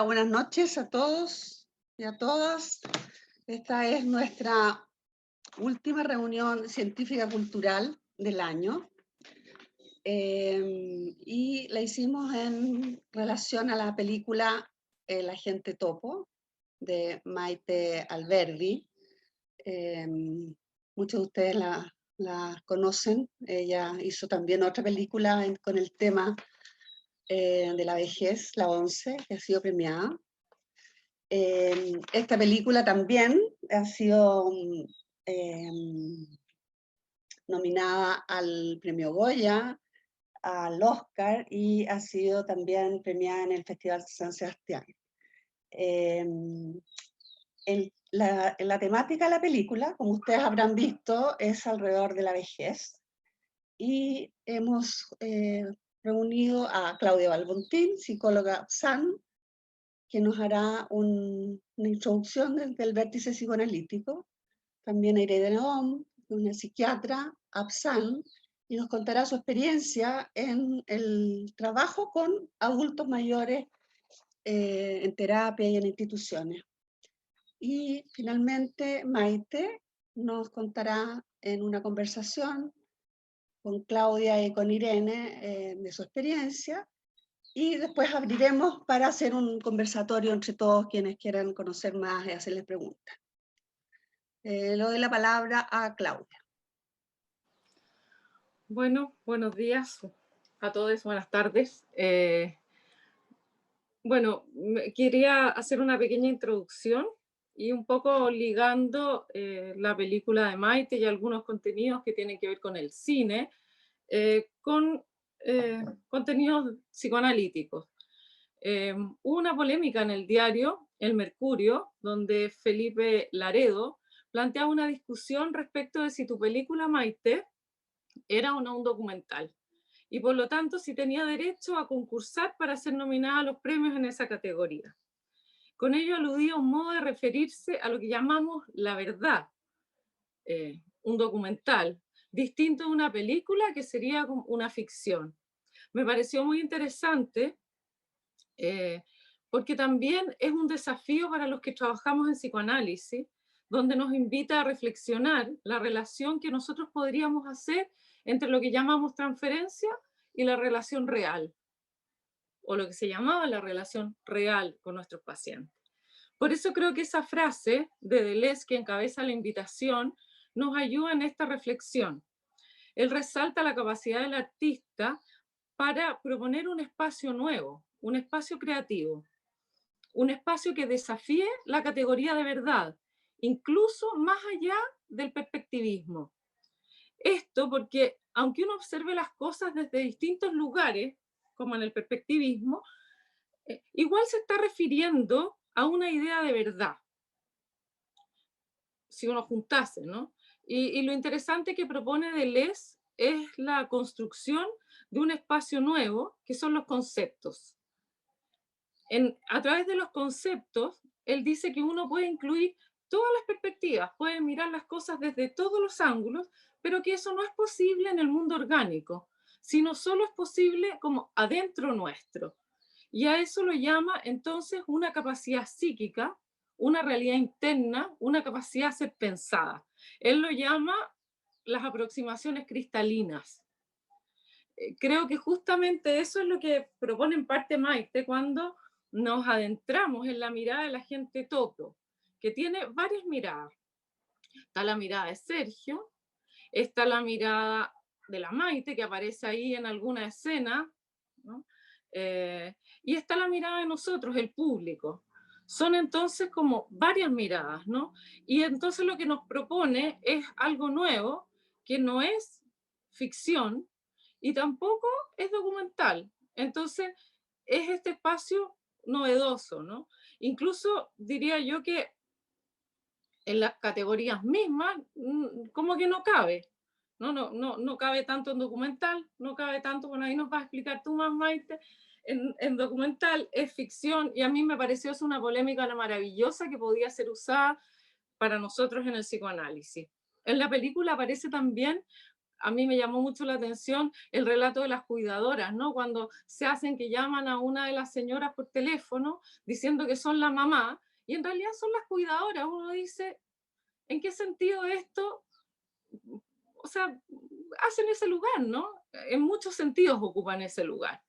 Buenas noches a todos y a todas. Esta es nuestra última reunión científica cultural del año y la hicimos en relación a la película El agente topo de Maite Alberdi. Muchos de ustedes la conocen. Ella hizo también otra película con el tema de la vejez, la 11, que ha sido premiada. Esta película también ha sido nominada al premio Goya, al Oscar, y ha sido también premiada en el Festival de San Sebastián. La temática de la película, como ustedes habrán visto, es alrededor de la vejez, y hemos reunido a Claudia Balbontín, psicóloga PSAN, que nos hará una introducción del vértice psicoanalítico, también a Irene Ohm, una psiquiatra, APSAN, y nos contará su experiencia en el trabajo con adultos mayores en terapia y en instituciones. Y finalmente Maite nos contará en una conversación con Claudia y con Irene de su experiencia, y después abriremos para hacer un conversatorio entre todos quienes quieran conocer más y hacerles preguntas. Le doy la palabra a Claudia. Bueno, buenos días a todos, buenas tardes. Bueno, quería hacer una pequeña introducción y un poco ligando la película de Maite y algunos contenidos que tienen que ver con el cine, con contenidos psicoanalíticos. Hubo una polémica en el diario El Mercurio, donde Felipe Laredo planteaba una discusión respecto de si tu película Maite era o no un documental, y por lo tanto si tenía derecho a concursar para ser nominada a los premios en esa categoría. Con ello aludía a un modo de referirse a lo que llamamos la verdad, un documental, distinto de una película que sería una ficción. Me pareció muy interesante porque también es un desafío para los que trabajamos en psicoanálisis, donde nos invita a reflexionar la relación que nosotros podríamos hacer entre lo que llamamos transferencia y la relación real, o lo que se llamaba la relación real con nuestros pacientes. Por eso creo que esa frase de Deleuze, que encabeza la invitación, nos ayuda en esta reflexión. Él resalta la capacidad del artista para proponer un espacio nuevo, un espacio creativo, un espacio que desafíe la categoría de verdad, incluso más allá del perspectivismo. Esto porque, aunque uno observe las cosas desde distintos lugares, como en el perspectivismo, igual se está refiriendo a una idea de verdad, si uno juntase, ¿no? Y lo interesante que propone Deleuze es la construcción de un espacio nuevo, que son los conceptos. A través de los conceptos, él dice que uno puede incluir todas las perspectivas, puede mirar las cosas desde todos los ángulos, pero que eso no es posible en el mundo orgánico, sino solo es posible como adentro nuestro. Y a eso lo llama entonces una capacidad psíquica, una realidad interna, una capacidad de ser pensada. Él lo llama las aproximaciones cristalinas. Creo que justamente eso es lo que propone en parte Maite cuando nos adentramos en la mirada de la gente topo, que tiene varias miradas. Está la mirada de Sergio, está la mirada de la Maite, que aparece ahí en alguna escena, ¿no? Y está la mirada de nosotros, el público. Son entonces como varias miradas, ¿no? Y entonces lo que nos propone es algo nuevo, que no es ficción y tampoco es documental. Entonces es este espacio novedoso, ¿no? Incluso diría yo que en las categorías mismas como que no cabe. No cabe tanto en documental, no cabe tanto, bueno, ahí nos vas a explicar tú más, Maite, en documental es ficción, y a mí me pareció eso una polémica maravillosa que podía ser usada para nosotros en el psicoanálisis. En la película aparece también a mí me llamó mucho la atención el relato de las cuidadoras, ¿no? Cuando se hacen que llaman a una de las señoras por teléfono diciendo que son la mamá y en realidad son las cuidadoras. Uno dice, ¿en qué sentido esto? O sea, hacen ese lugar, ¿no? En muchos sentidos ocupan ese lugar.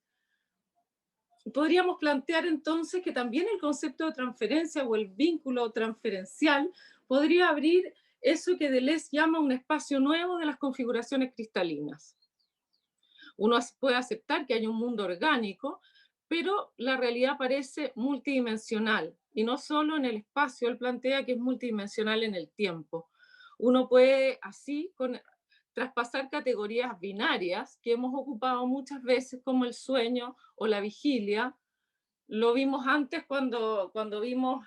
Podríamos plantear entonces que también el concepto de transferencia o el vínculo transferencial podría abrir eso que Deleuze llama un espacio nuevo de las configuraciones cristalinas. Uno puede aceptar que hay un mundo orgánico, pero la realidad parece multidimensional y no solo en el espacio, él plantea que es multidimensional en el tiempo. Uno puede así traspasar categorías binarias que hemos ocupado muchas veces como el sueño o la vigilia. Lo vimos antes cuando vimos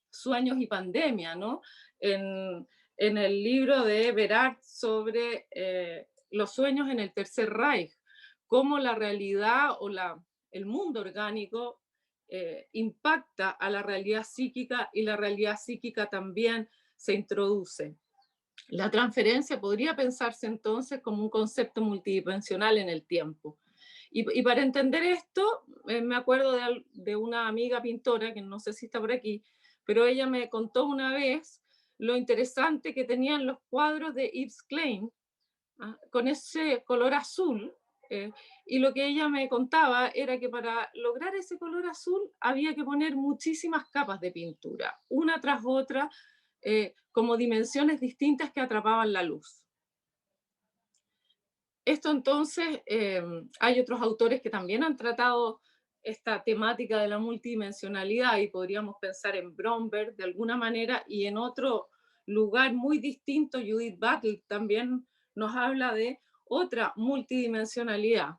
Sueños y Pandemia, ¿no? En el libro de Berard sobre los sueños en el Tercer Reich, cómo la realidad o el mundo orgánico impacta a la realidad psíquica y la realidad psíquica también se introduce. La transferencia podría pensarse entonces como un concepto multidimensional en el tiempo. Y para entender esto, me acuerdo de una amiga pintora, que no sé si está por aquí, pero ella me contó una vez lo interesante que tenían los cuadros de Yves Klein, con ese color azul, y lo que ella me contaba era que para lograr ese color azul había que poner muchísimas capas de pintura, una tras otra, como dimensiones distintas que atrapaban la luz. Esto entonces, hay otros autores que también han tratado esta temática de la multidimensionalidad y podríamos pensar en Bromberg de alguna manera y en otro lugar muy distinto, Judith Butler también nos habla de otra multidimensionalidad.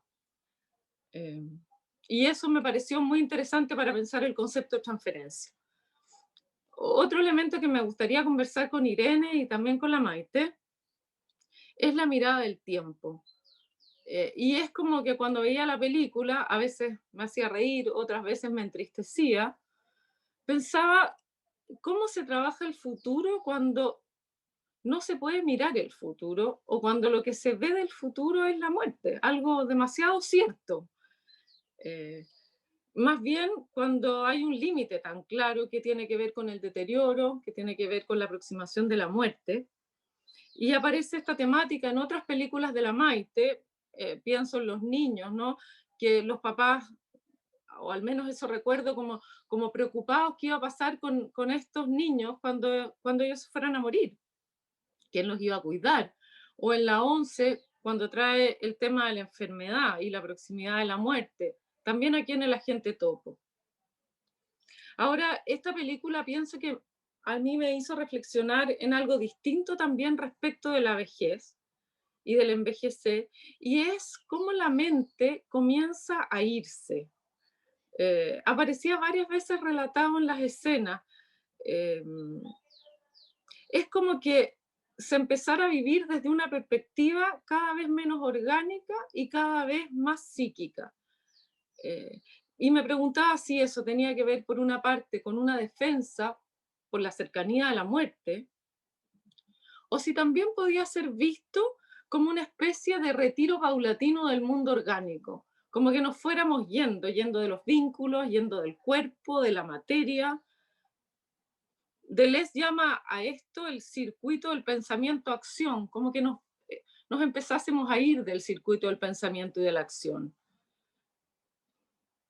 Y eso me pareció muy interesante para pensar el concepto de transferencia. Otro elemento que me gustaría conversar con Irene y también con la Maite es la mirada del tiempo. Y es como que cuando veía la película, a veces me hacía reír, otras veces me entristecía, pensaba cómo se trabaja el futuro cuando no se puede mirar el futuro o cuando lo que se ve del futuro es la muerte, algo demasiado cierto. Eh, Más bien cuando hay un límite tan claro que tiene que ver con el deterioro, que tiene que ver con la aproximación de la muerte. Y aparece esta temática en otras películas de la Maite, pienso en los niños, ¿no? Que los papás, o al menos eso recuerdo, como preocupados qué iba a pasar con estos niños cuando ellos fueran a morir, quién los iba a cuidar. O en la 11 cuando trae el tema de la enfermedad y la proximidad de la muerte, también aquí en El Agente Topo. Ahora, esta película pienso que a mí me hizo reflexionar en algo distinto también respecto de la vejez y del envejecer, y es cómo la mente comienza a irse. Aparecía varias veces relatado en las escenas. Eh, es como que se empezara a vivir desde una perspectiva cada vez menos orgánica y cada vez más psíquica. Eh, y me preguntaba si eso tenía que ver, por una parte, con una defensa por la cercanía a la muerte, o si también podía ser visto como una especie de retiro paulatino del mundo orgánico, como que nos fuéramos yendo de los vínculos, yendo del cuerpo, de la materia. Deleuze llama a esto el circuito del pensamiento-acción, como que nos empezásemos a ir del circuito del pensamiento y de la acción.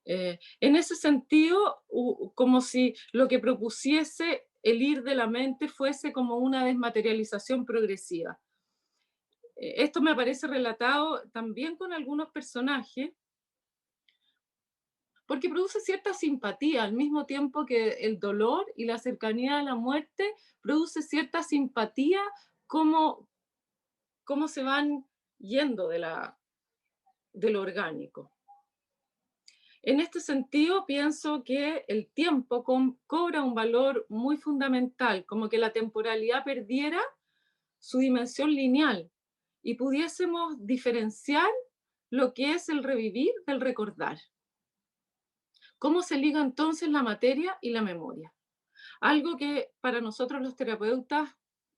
En ese sentido, como si lo que propusiese el ir de la mente fuese como una desmaterialización progresiva. Esto me aparece relatado también con algunos personajes, porque produce cierta simpatía, al mismo tiempo que el dolor y la cercanía a la muerte produce cierta simpatía, como, como se van yendo de lo orgánico. En este sentido, pienso que el tiempo cobra un valor muy fundamental, como que la temporalidad perdiera su dimensión lineal y pudiésemos diferenciar lo que es el revivir del recordar. ¿Cómo se liga entonces la materia y la memoria? Algo que para nosotros los terapeutas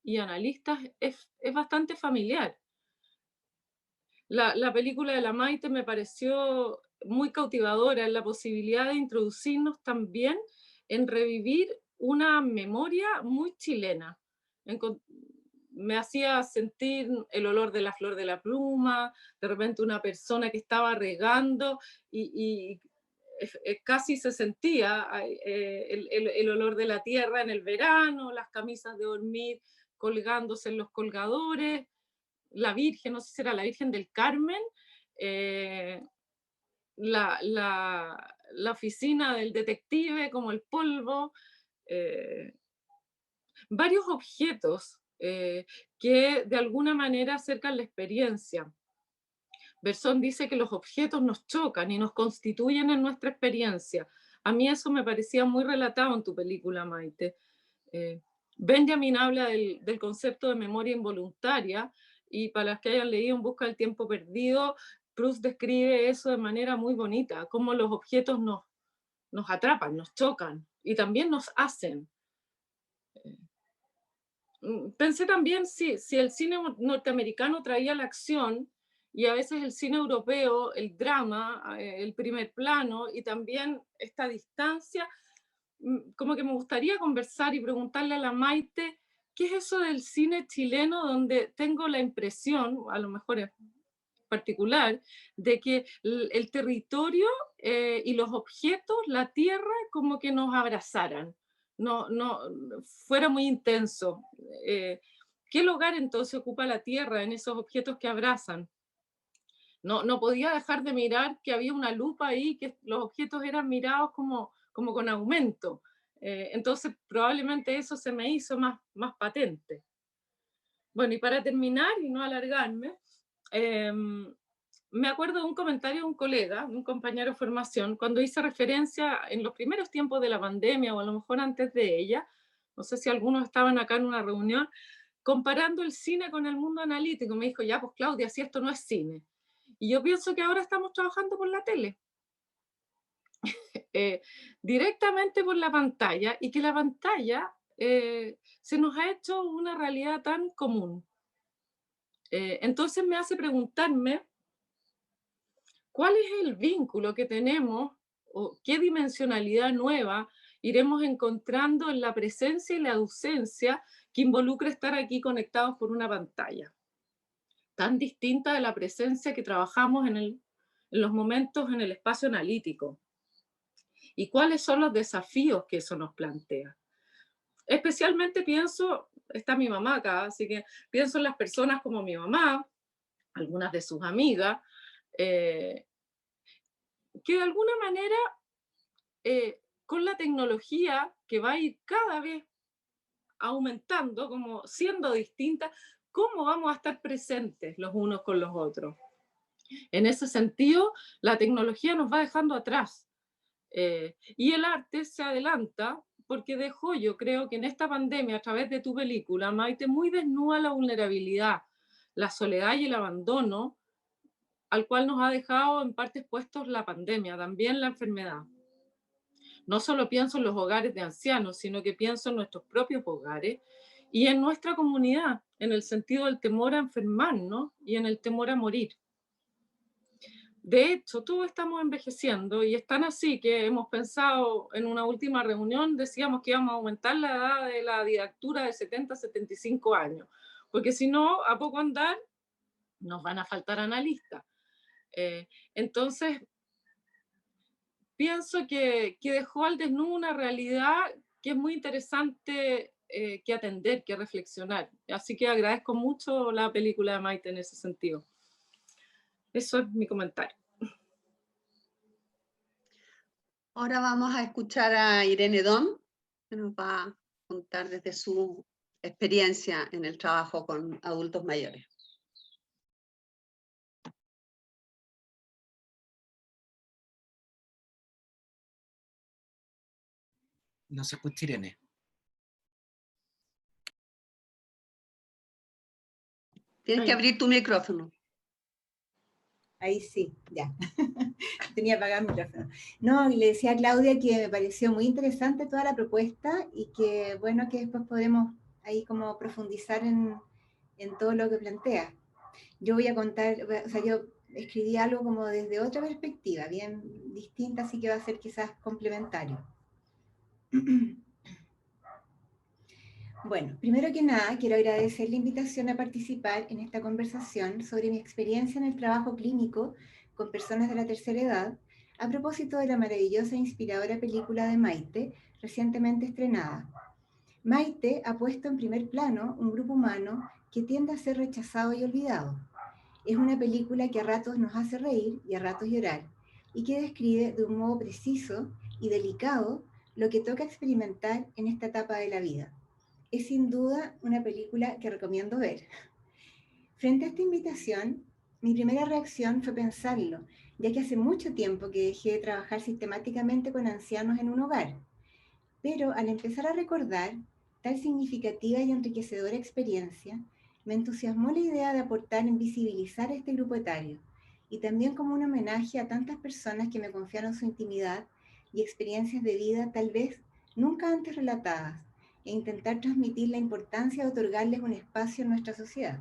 y analistas es bastante familiar. La película de la Maite me pareció muy cautivadora en la posibilidad de introducirnos también en revivir una memoria muy chilena. Encon- Me hacía sentir el olor de la flor de la pluma, de repente una persona que estaba regando y casi se sentía el olor de la tierra en el verano, las camisas de dormir colgándose en los colgadores, la Virgen, no sé si era la Virgen del Carmen, eh, la oficina del detective, como el polvo, eh, varios objetos que de alguna manera acercan la experiencia. Bersón dice que los objetos nos chocan y nos constituyen en nuestra experiencia. A mí eso me parecía muy relatado en tu película, Maite. Eh, Benjamin habla del concepto de memoria involuntaria y para las que hayan leído En busca del tiempo perdido, Proust describe eso de manera muy bonita, cómo los objetos nos atrapan, nos chocan y también nos hacen. Pensé también si el cine norteamericano traía la acción y a veces el cine europeo, el drama, el primer plano y también esta distancia, como que me gustaría conversar y preguntarle a la Maite, ¿qué es eso del cine chileno donde tengo la impresión, a lo mejor es particular, de que el territorio y los objetos, la tierra, como que nos abrazaran, no fuera muy intenso? Eh, ¿Qué lugar entonces ocupa la tierra en esos objetos que abrazan? No podía dejar de mirar que había una lupa ahí, que los objetos eran mirados como con aumento. Entonces probablemente eso se me hizo más patente. Bueno, y para terminar y no alargarme, me acuerdo de un comentario de un colega, un compañero de formación, cuando hice referencia en los primeros tiempos de la pandemia o a lo mejor antes de ella, no sé si algunos estaban acá en una reunión, comparando el cine con el mundo analítico. Me dijo, ya, pues Claudia, si esto no es cine. Y yo pienso que ahora estamos trabajando por la tele, eh, directamente por la pantalla, y que la pantalla se nos ha hecho una realidad tan común. Entonces me hace preguntarme cuál es el vínculo que tenemos o qué dimensionalidad nueva iremos encontrando en la presencia y la ausencia que involucra estar aquí conectados por una pantalla, tan distinta de la presencia que trabajamos en los momentos en el espacio analítico. ¿Y cuáles son los desafíos que eso nos plantea? Especialmente pienso, está mi mamá acá, así que pienso en las personas como mi mamá, algunas de sus amigas, eh, que de alguna manera con la tecnología que va a ir cada vez aumentando, como siendo distinta, ¿cómo vamos a estar presentes los unos con los otros? En ese sentido, la tecnología nos va dejando atrás y el arte se adelanta porque dejó, yo creo que en esta pandemia, a través de tu película, Maite, muy desnuda la vulnerabilidad, la soledad y el abandono al cual nos ha dejado en parte expuestos la pandemia, también la enfermedad. No solo pienso en los hogares de ancianos, sino que pienso en nuestros propios hogares y en nuestra comunidad, en el sentido del temor a enfermarnos y en el temor a morir. De hecho, todos estamos envejeciendo y es tan así que hemos pensado en una última reunión, decíamos que íbamos a aumentar la edad de la didactura de 70 a 75 años, porque si no, a poco andar, nos van a faltar analistas. Entonces, pienso que dejó al desnudo una realidad que es muy interesante que atender, que reflexionar. Así que agradezco mucho la película de Maite en ese sentido. Eso es mi comentario. Ahora vamos a escuchar a Irene Dom, que nos va a contar desde su experiencia en el trabajo con adultos mayores. No se escucha, Irene. Tienes que abrir tu micrófono. Ahí sí, ya. Tenía apagado el micrófono. No, y le decía a Claudia que me pareció muy interesante toda la propuesta y que bueno que después podremos ahí como profundizar en todo lo que plantea. Yo voy a contar, o sea, yo escribí algo como desde otra perspectiva, bien distinta, así que va a ser quizás complementario. Bueno, primero que nada, quiero agradecer la invitación a participar en esta conversación sobre mi experiencia en el trabajo clínico con personas de la tercera edad, a propósito de la maravillosa e inspiradora película de Maite, recientemente estrenada. Maite ha puesto en primer plano un grupo humano que tiende a ser rechazado y olvidado. Es una película que a ratos nos hace reír y a ratos llorar, y que describe de un modo preciso y delicado lo que toca experimentar en esta etapa de la vida. Es sin duda una película que recomiendo ver. Frente a esta invitación, mi primera reacción fue pensarlo, ya que hace mucho tiempo que dejé de trabajar sistemáticamente con ancianos en un hogar. Pero al empezar a recordar tal significativa y enriquecedora experiencia, me entusiasmó la idea de aportar en visibilizar este grupo etario, y también como un homenaje a tantas personas que me confiaron su intimidad y experiencias de vida tal vez nunca antes relatadas, e intentar transmitir la importancia de otorgarles un espacio en nuestra sociedad.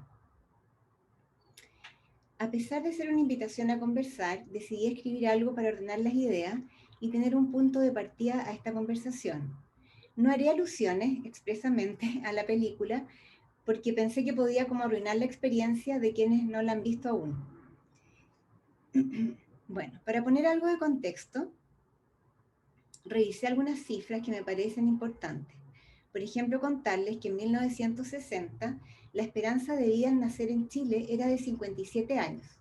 A pesar de ser una invitación a conversar, decidí escribir algo para ordenar las ideas y tener un punto de partida a esta conversación. No haré alusiones expresamente a la película porque pensé que podía como arruinar la experiencia de quienes no la han visto aún. Bueno, para poner algo de contexto, revisé algunas cifras que me parecen importantes. Por ejemplo, contarles que en 1960 la esperanza de vida al nacer en Chile era de 57 años.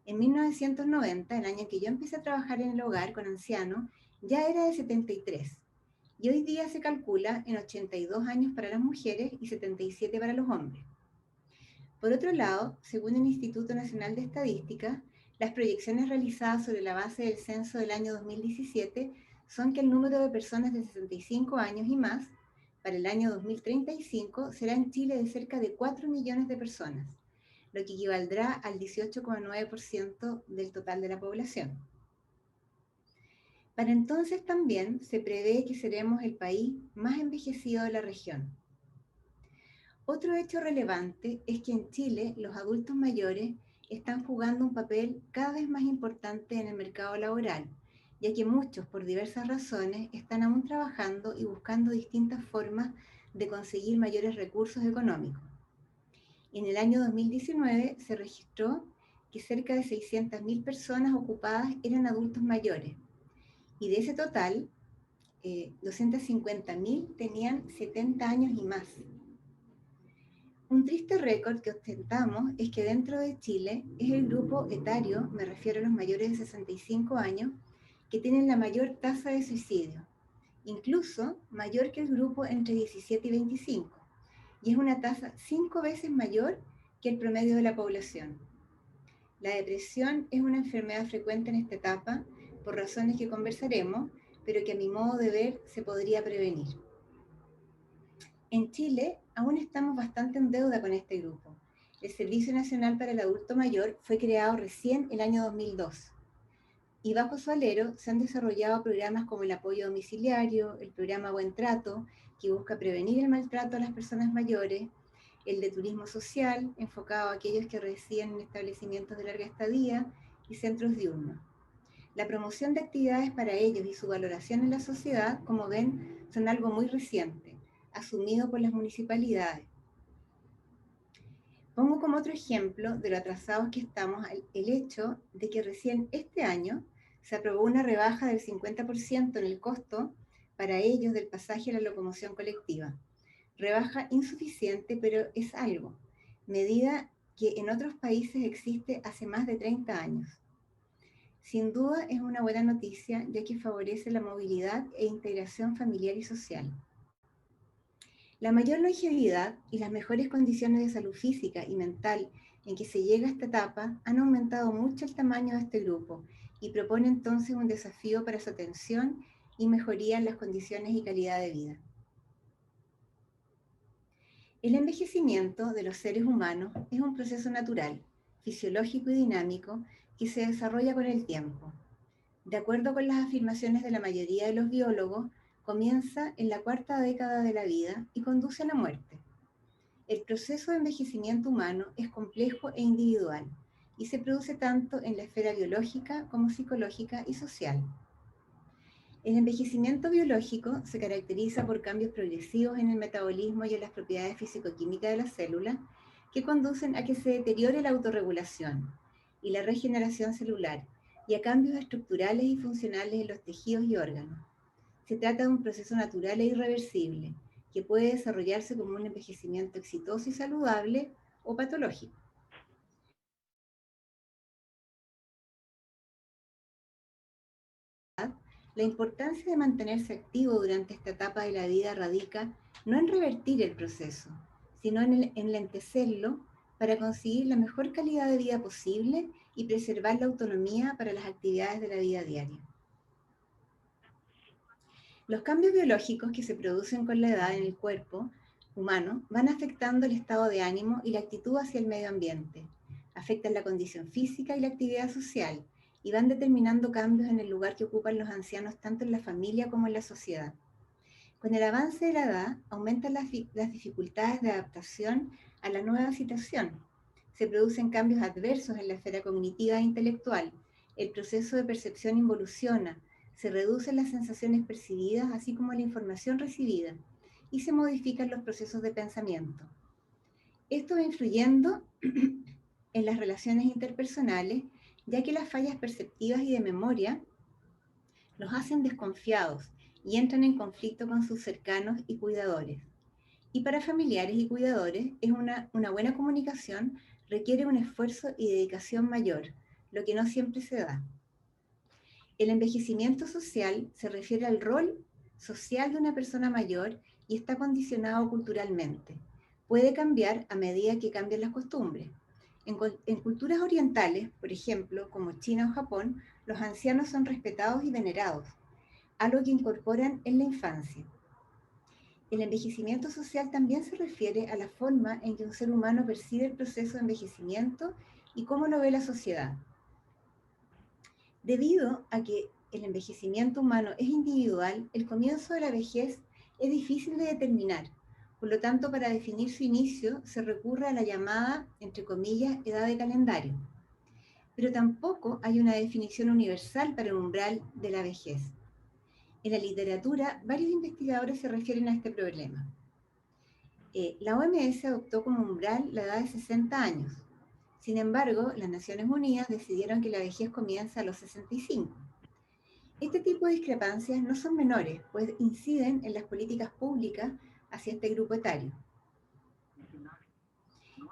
En 1990, el año en que yo empecé a trabajar en el hogar con ancianos, ya era de 73. Y hoy día se calcula en 82 años para las mujeres y 77 para los hombres. Por otro lado, según el Instituto Nacional de Estadística, las proyecciones realizadas sobre la base del censo del año 2017 son que el número de personas de 65 años y más para el año 2035 será en Chile de cerca de 4 millones de personas, lo que equivaldrá al 18,9% del total de la población. Para entonces también se prevé que seremos el país más envejecido de la región. Otro hecho relevante es que en Chile los adultos mayores están jugando un papel cada vez más importante en el mercado laboral, ya que muchos, por diversas razones, están aún trabajando y buscando distintas formas de conseguir mayores recursos económicos. En el año 2019 se registró que cerca de 600.000 personas ocupadas eran adultos mayores, y de ese total, 250.000 tenían 70 años y más. Un triste récord que ostentamos es que dentro de Chile es el grupo etario, me refiero a los mayores de 65 años, que tienen la mayor tasa de suicidio, incluso mayor que el grupo entre 17 y 25, y es una tasa 5 veces mayor que el promedio de la población. La depresión es una enfermedad frecuente en esta etapa, por razones que conversaremos, pero que a mi modo de ver se podría prevenir. En Chile aún estamos bastante en deuda con este grupo. El Servicio Nacional para el Adulto Mayor fue creado recién el año 2002, y bajo su alero se han desarrollado programas como el apoyo domiciliario, el programa Buen Trato, que busca prevenir el maltrato a las personas mayores, el de turismo social, enfocado a aquellos que residen en establecimientos de larga estadía y centros diurnos. La promoción de actividades para ellos y su valoración en la sociedad, como ven, son algo muy reciente, asumido por las municipalidades. Pongo como otro ejemplo de lo atrasados que estamos el hecho de que recién este año se aprobó una rebaja del 50% en el costo para ellos del pasaje a la locomoción colectiva. Rebaja insuficiente, pero es algo, medida que en otros países existe hace más de 30 años. Sin duda es una buena noticia, ya que favorece la movilidad e integración familiar y social. La mayor longevidad y las mejores condiciones de salud física y mental en que se llega a esta etapa han aumentado mucho el tamaño de este grupo y propone entonces un desafío para su atención y mejoría en las condiciones y calidad de vida. El envejecimiento de los seres humanos es un proceso natural, fisiológico y dinámico que se desarrolla con el tiempo. De acuerdo con las afirmaciones de la mayoría de los biólogos, comienza en la cuarta década de la vida y conduce a la muerte. el proceso de envejecimiento humano es complejo e individual y se produce tanto en la esfera biológica como psicológica y social. El envejecimiento biológico se caracteriza por cambios progresivos en el metabolismo y en las propiedades físico-químicas de las células que conducen a que se deteriore la autorregulación y la regeneración celular y a cambios estructurales y funcionales en los tejidos y órganos. Se trata de un proceso natural e irreversible que puede desarrollarse como un envejecimiento exitoso y saludable o patológico. La importancia de mantenerse activo durante esta etapa de la vida radica no en revertir el proceso, sino en enlentecerlo para conseguir la mejor calidad de vida posible y preservar la autonomía para las actividades de la vida diaria. Los cambios biológicos que se producen con la edad en el cuerpo humano van afectando el estado de ánimo y la actitud hacia el medio ambiente, afectan la condición física y la actividad social, y van determinando cambios en el lugar que ocupan los ancianos tanto en la familia como en la sociedad. Con el avance de la edad, aumentan las dificultades de adaptación a la nueva situación. Se producen cambios adversos en la esfera cognitiva e intelectual. El proceso de percepción involuciona, se reducen las sensaciones percibidas, así como la información recibida, y se modifican los procesos de pensamiento. Esto va influyendo en las relaciones interpersonales, ya que las fallas perceptivas y de memoria los hacen desconfiados y entran en conflicto con sus cercanos y cuidadores. Y para familiares y cuidadores, una buena comunicación requiere un esfuerzo y dedicación mayor, lo que no siempre se da. El envejecimiento social se refiere al rol social de una persona mayor y está condicionado culturalmente. Puede cambiar a medida que cambian las costumbres. En culturas orientales, por ejemplo, como China o Japón, los ancianos son respetados y venerados, algo que incorporan en la infancia. El envejecimiento social también se refiere a la forma en que un ser humano percibe el proceso de envejecimiento y cómo lo ve la sociedad. Debido a que el envejecimiento humano es individual, el comienzo de la vejez es difícil de determinar. Por lo tanto, para definir su inicio, se recurre a la llamada, entre comillas, edad de calendario. Pero tampoco hay una definición universal para el umbral de la vejez. En la literatura, varios investigadores se refieren a este problema. La OMS adoptó como umbral la edad de 60 años. Sin embargo, las Naciones Unidas decidieron que la vejez comienza a los 65. Este tipo de discrepancias no son menores, pues inciden en las políticas públicas hacia este grupo etario.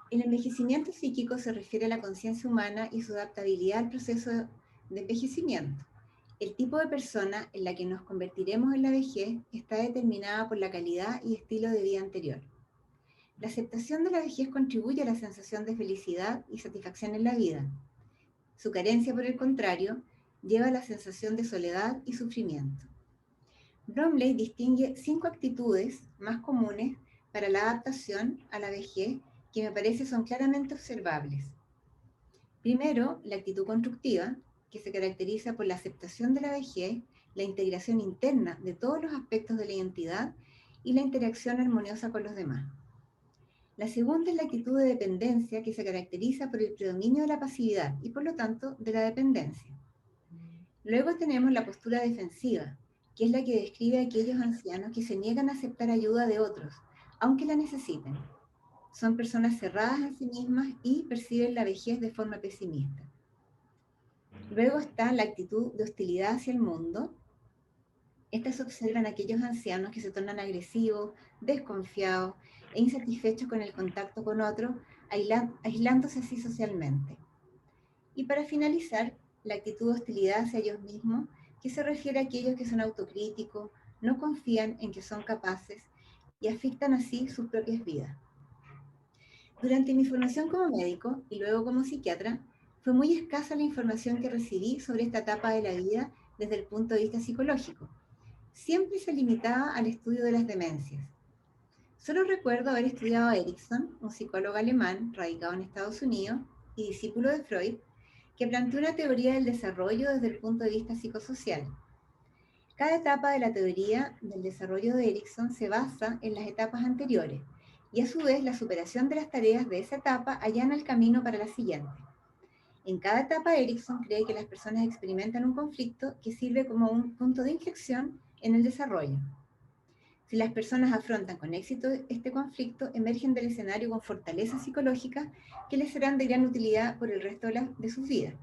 El envejecimiento psíquico se refiere a la conciencia humana y su adaptabilidad al proceso de envejecimiento. El tipo de persona en la que nos convertiremos en la vejez está determinada por la calidad y estilo de vida anterior. La aceptación de la vejez contribuye a la sensación de felicidad y satisfacción en la vida. Su carencia, por el contrario, lleva a la sensación de soledad y sufrimiento. Bromley distingue 5 actitudes más comunes para la adaptación a la vejez que me parece son claramente observables. Primero, la actitud constructiva, que se caracteriza por la aceptación de la vejez, la integración interna de todos los aspectos de la identidad y la interacción armoniosa con los demás. La segunda es la actitud de dependencia, que se caracteriza por el predominio de la pasividad y por lo tanto de la dependencia. Luego tenemos la postura defensiva, que es la que describe a aquellos ancianos que se niegan a aceptar ayuda de otros, aunque la necesiten. Son personas cerradas en sí mismas y perciben la vejez de forma pesimista. Luego está la actitud de hostilidad hacia el mundo. Estas observan a aquellos ancianos que se tornan agresivos, desconfiados e insatisfechos con el contacto con otros, aislándose así socialmente. Y para finalizar, la actitud de hostilidad hacia ellos mismos, que se refiere a aquellos que son autocríticos, no confían en que son capaces y afectan así sus propias vidas. Durante mi formación como médico y luego como psiquiatra, fue muy escasa la información que recibí sobre esta etapa de la vida desde el punto de vista psicológico. Siempre se limitaba al estudio de las demencias. Solo recuerdo haber estudiado a Erikson, un psicólogo alemán radicado en Estados Unidos y discípulo de Freud, que planteó una teoría del desarrollo desde el punto de vista psicosocial. Cada etapa de la teoría del desarrollo de Erikson se basa en las etapas anteriores, y a su vez la superación de las tareas de esa etapa allana el camino para la siguiente. En cada etapa, Erikson cree que las personas experimentan un conflicto que sirve como un punto de inflexión en el desarrollo. Si las personas afrontan con éxito este conflicto, emergen del escenario con fortalezas psicológicas que les serán de gran utilidad por el resto de sus vidas.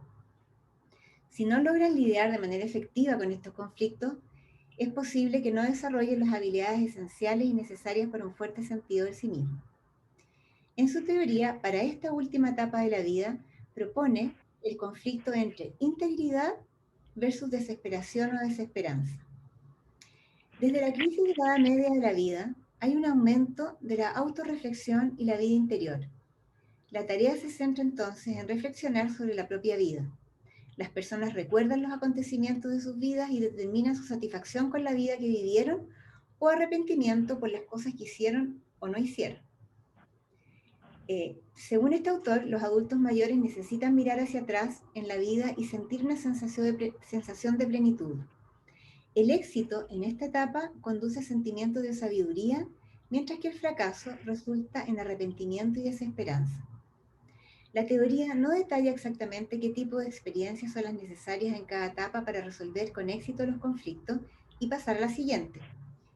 Si no logran lidiar de manera efectiva con estos conflictos, es posible que no desarrollen las habilidades esenciales y necesarias para un fuerte sentido de sí mismo. En su teoría, para esta última etapa de la vida, propone el conflicto entre integridad versus desesperación o desesperanza. Desde la crisis de la edad media de la vida, hay un aumento de la autorreflexión y la vida interior. La tarea se centra entonces en reflexionar sobre la propia vida. Las personas recuerdan los acontecimientos de sus vidas y determinan su satisfacción con la vida que vivieron o arrepentimiento por las cosas que hicieron o no hicieron. Según este autor, los adultos mayores necesitan mirar hacia atrás en la vida y sentir una sensación de plenitud. El éxito en esta etapa conduce a sentimientos de sabiduría, mientras que el fracaso resulta en arrepentimiento y desesperanza. La teoría no detalla exactamente qué tipo de experiencias son las necesarias en cada etapa para resolver con éxito los conflictos y pasar a la siguiente,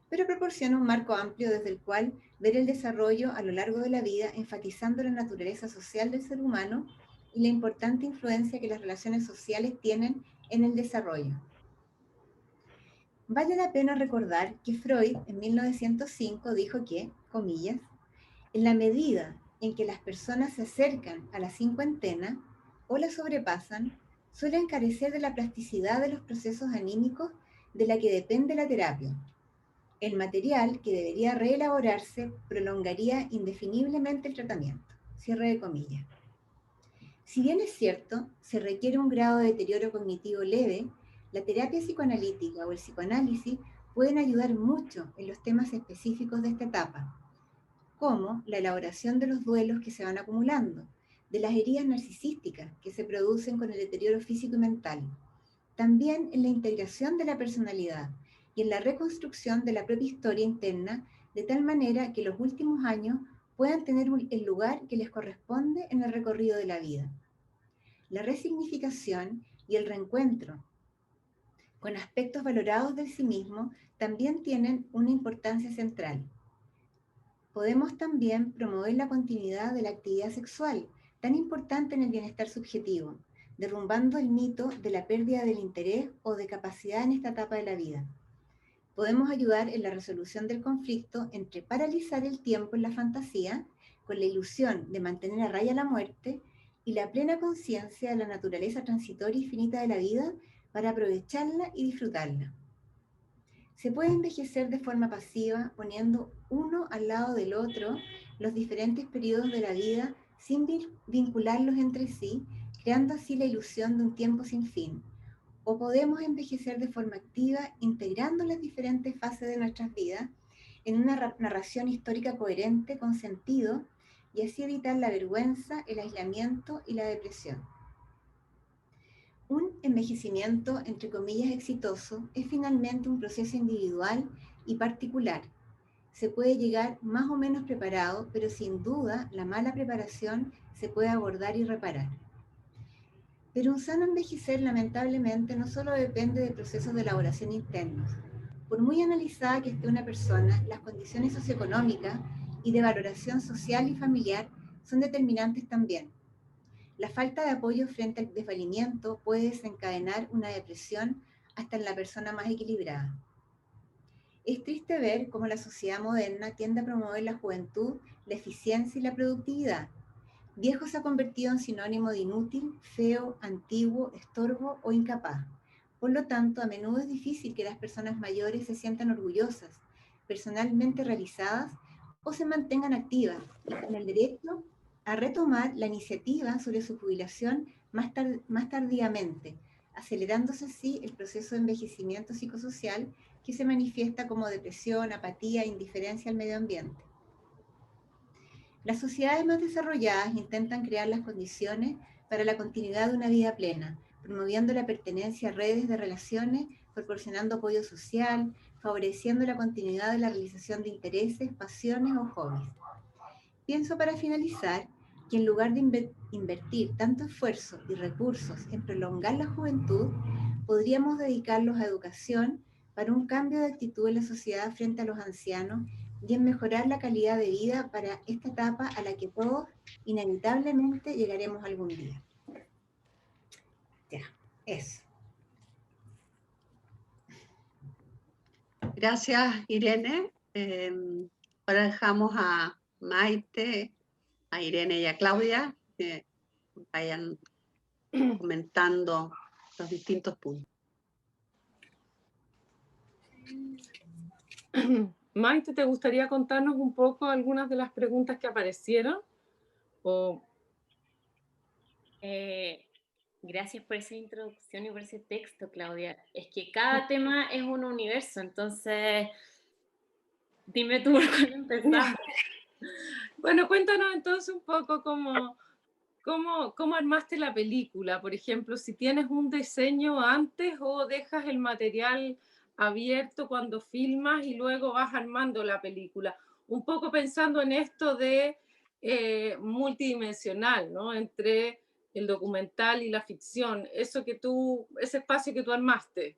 pero proporciona un marco amplio desde el cual ver el desarrollo a lo largo de la vida, enfatizando la naturaleza social del ser humano y la importante influencia que las relaciones sociales tienen en el desarrollo. Vale la pena recordar que Freud en 1905 dijo que, comillas, en la medida en que las personas se acercan a la cincuentena o la sobrepasan, suelen carecer de la plasticidad de los procesos anímicos de la que depende la terapia. El material que debería reelaborarse prolongaría indefiniblemente el tratamiento. Cierre de comillas. Si bien es cierto, se requiere un grado de deterioro cognitivo leve, la terapia psicoanalítica o el psicoanálisis pueden ayudar mucho en los temas específicos de esta etapa, como la elaboración de los duelos que se van acumulando, de las heridas narcisísticas que se producen con el deterioro físico y mental, también en la integración de la personalidad y en la reconstrucción de la propia historia interna, de tal manera que los últimos años puedan tener el lugar que les corresponde en el recorrido de la vida. La resignificación y el reencuentro con aspectos valorados de sí mismo también tienen una importancia central. Podemos también promover la continuidad de la actividad sexual, tan importante en el bienestar subjetivo, derrumbando el mito de la pérdida del interés o de capacidad en esta etapa de la vida. Podemos ayudar en la resolución del conflicto entre paralizar el tiempo en la fantasía, con la ilusión de mantener a raya la muerte, y la plena conciencia de la naturaleza transitoria y finita de la vida para aprovecharla y disfrutarla. Se puede envejecer de forma pasiva poniendo uno al lado del otro los diferentes periodos de la vida sin vincularlos entre sí, creando así la ilusión de un tiempo sin fin. O podemos envejecer de forma activa integrando las diferentes fases de nuestras vidas en una narración histórica coherente con sentido y así evitar la vergüenza, el aislamiento y la depresión. Un envejecimiento, entre comillas, exitoso es finalmente un proceso individual y particular. Se puede llegar más o menos preparado, pero sin duda la mala preparación se puede abordar y reparar. Pero un sano envejecer, lamentablemente, no solo depende de procesos de elaboración internos. Por muy analizada que esté una persona, las condiciones socioeconómicas y de valoración social y familiar son determinantes también. La falta de apoyo frente al desvalimiento puede desencadenar una depresión hasta en la persona más equilibrada. Es triste ver cómo la sociedad moderna tiende a promover la juventud, la eficiencia y la productividad. Viejo se ha convertido en sinónimo de inútil, feo, antiguo, estorbo o incapaz. Por lo tanto, a menudo es difícil que las personas mayores se sientan orgullosas, personalmente realizadas o se mantengan activas y con el derecho a retomar la iniciativa sobre su jubilación más tardíamente, acelerándose así el proceso de envejecimiento psicosocial que se manifiesta como depresión, apatía e indiferencia al medio ambiente. Las sociedades más desarrolladas intentan crear las condiciones para la continuidad de una vida plena, promoviendo la pertenencia a redes de relaciones, proporcionando apoyo social, favoreciendo la continuidad de la realización de intereses, pasiones o hobbies. Pienso para finalizar que en lugar de invertir tanto esfuerzo y recursos en prolongar la juventud, podríamos dedicarlos a educación para un cambio de actitud en la sociedad frente a los ancianos y en mejorar la calidad de vida para esta etapa a la que todos inevitablemente llegaremos algún día. Ya, eso. Gracias, Irene. Ahora dejamos a Maite, a Irene y a Claudia que vayan comentando los distintos puntos. Maite, ¿te gustaría contarnos un poco algunas de las preguntas que aparecieron? Gracias por esa introducción y por ese texto, Claudia. Es que cada tema es un universo, entonces dime tú por cuál empezamos. Bueno, cuéntanos entonces un poco cómo armaste la película. Por ejemplo, si tienes un diseño antes o dejas el material abierto cuando filmas y luego vas armando la película. Un poco pensando en esto de multidimensional, ¿no? Entre el documental y la ficción, ese espacio que tú armaste.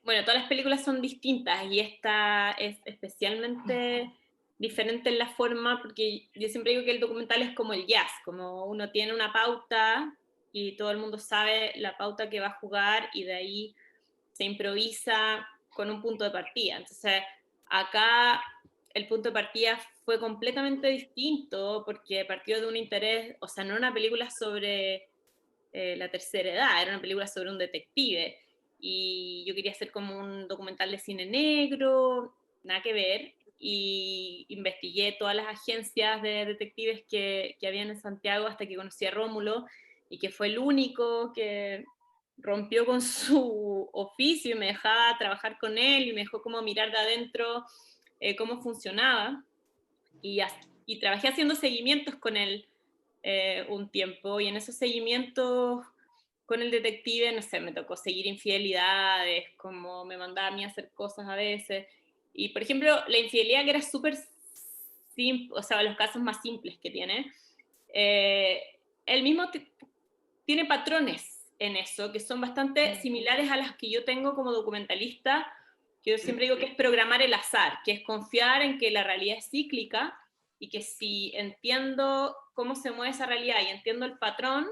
Bueno, todas las películas son distintas y esta es especialmente diferente en la forma, porque yo siempre digo que el documental es como el jazz, como uno tiene una pauta y todo el mundo sabe la pauta que va a jugar y de ahí se improvisa con un punto de partida. Entonces, acá el punto de partida fue completamente distinto porque partió de un interés, o sea, no era una película sobre la tercera edad, era una película sobre un detective. Y yo quería hacer como un documental de cine negro, nada que ver, y investigué todas las agencias de detectives que habían en Santiago hasta que conocí a Rómulo, y que fue el único que rompió con su oficio y me dejaba trabajar con él y me dejó como mirar de adentro cómo funcionaba. Y trabajé haciendo seguimientos con él un tiempo, y en esos seguimientos con el detective, no sé, me tocó seguir infidelidades, como me mandaba a mí a hacer cosas a veces. Y, por ejemplo, la infidelidad que era súper simple, o sea, los casos más simples que tiene, él mismo tiene patrones en eso, que son bastante similares a las que yo tengo como documentalista, que yo siempre digo que es programar el azar, que es confiar en que la realidad es cíclica, y que si entiendo cómo se mueve esa realidad y entiendo el patrón,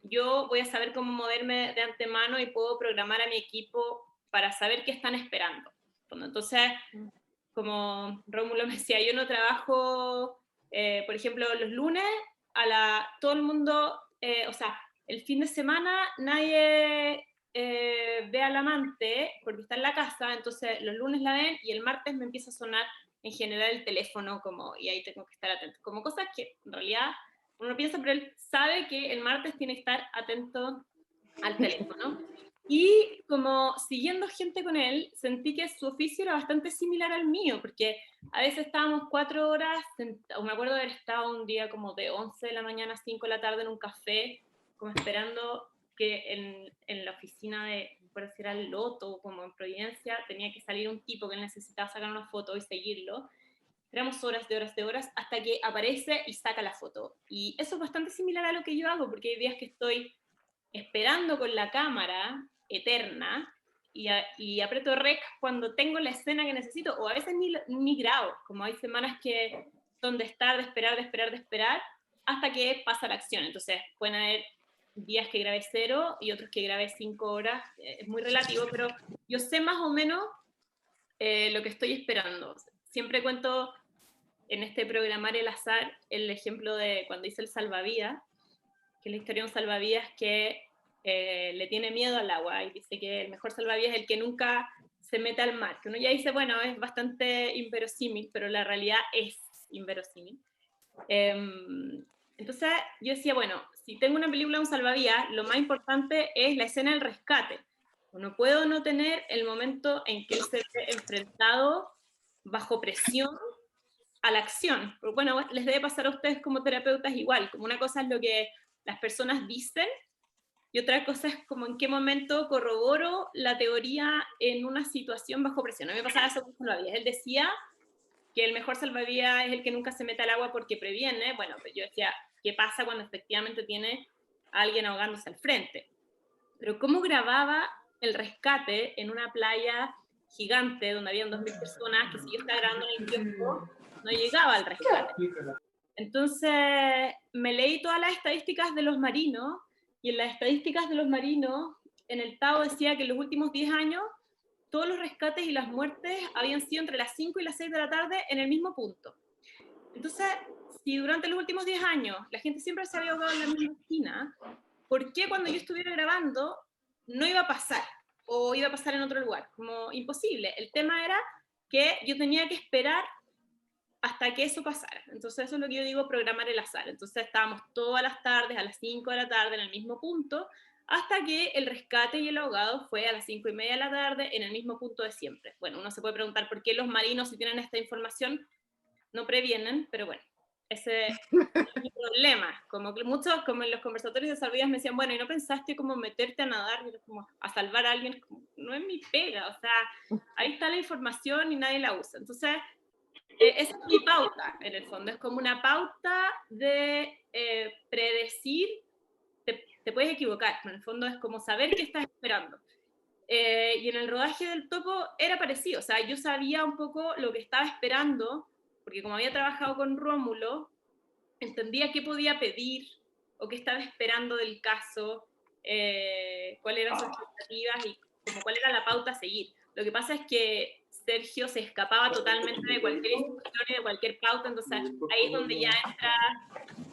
yo voy a saber cómo moverme de antemano y puedo programar a mi equipo para saber qué están esperando. Entonces, como Rómulo me decía, yo no trabajo, por ejemplo, los lunes, todo el mundo, o sea, el fin de semana nadie ve al amante porque está en la casa, entonces los lunes la ven y el martes me empieza a sonar en general el teléfono, y ahí tengo que estar atento. Como cosas que en realidad uno no piensa, pero él sabe que el martes tiene que estar atento al teléfono. Y como siguiendo gente con él, sentí que su oficio era bastante similar al mío, porque a veces estábamos 4 horas, o me acuerdo de haber estado un día como de 11 de la mañana a 5 de la tarde en un café, como esperando que en la oficina de, por decir, al Loto, como en Providencia, tenía que salir un tipo que necesitaba sacar una foto y seguirlo. Éramos horas de horas de horas hasta que aparece y saca la foto. Y eso es bastante similar a lo que yo hago, porque hay días que estoy esperando con la cámara eterna y aprieto rec cuando tengo la escena que necesito, o a veces ni grabo, como hay semanas que son de estar, de esperar, hasta que pasa la acción. Entonces pueden haber días que grabé 0 y otros que grabé 5 horas, es muy relativo, pero yo sé más o menos lo que estoy esperando. Siempre cuento en este programar el azar el ejemplo de cuando hice el salvavidas, que es la historia de un salvavidas que le tiene miedo al agua y dice que el mejor salvavidas es el que nunca se mete al mar, que uno ya dice, bueno, es bastante inverosímil, pero la realidad es inverosímil. Entonces yo decía, bueno, si tengo una película de un salvavidas, lo más importante es la escena del rescate. No puedo no tener el momento en que él se ve enfrentado bajo presión a la acción. Pero bueno, les debe pasar a ustedes como terapeutas igual, como una cosa es lo que las personas dicen y otra cosa es como en qué momento corroboro la teoría en una situación bajo presión. A mí me pasaba eso con Salvavidas. Él decía, que el mejor salvavidas es el que nunca se mete al agua porque previene. Bueno, pues yo decía, ¿qué pasa cuando efectivamente tiene a alguien ahogándose al frente? Pero ¿cómo grababa el rescate en una playa gigante donde habían 2.000 personas que si yo estaba grabando en el kiosco no llegaba al rescate? Entonces me leí todas las estadísticas de los marinos, y en las estadísticas de los marinos en el TAO decía que en los últimos 10 años todos los rescates y las muertes habían sido entre las 5 y las 6 de la tarde en el mismo punto. Entonces, si durante los últimos 10 años la gente siempre se había ahogado en la misma esquina, ¿por qué cuando yo estuviera grabando no iba a pasar? O iba a pasar en otro lugar. Como imposible. El tema era que yo tenía que esperar hasta que eso pasara. Entonces eso es lo que yo digo, programar el azar. Entonces estábamos todas las tardes, a las 5 de la tarde, en el mismo punto, hasta que el rescate y el ahogado fue a las 5:30 de la tarde, en el mismo punto de siempre. Bueno, uno se puede preguntar por qué los marinos, si tienen esta información, no previenen, pero bueno, ese es mi problema. Como que muchos, como en los conversatorios de salvavidas me decían, bueno, ¿y no pensaste como meterte a nadar? Y yo como, a salvar a alguien, como, no es mi pega, o sea, ahí está la información y nadie la usa. Entonces, esa es mi pauta, en el fondo, es como una pauta de predecir, te puedes equivocar, pero en el fondo es como saber qué estás esperando. Y en el rodaje del Topo era parecido, o sea, yo sabía un poco lo que estaba esperando, porque como había trabajado con Rómulo, entendía qué podía pedir, o qué estaba esperando del caso, cuáles eran sus expectativas, y como cuál era la pauta a seguir. Lo que pasa es que Sergio se escapaba totalmente de cualquier instrucción y de cualquier pauta, entonces ahí es donde ya entra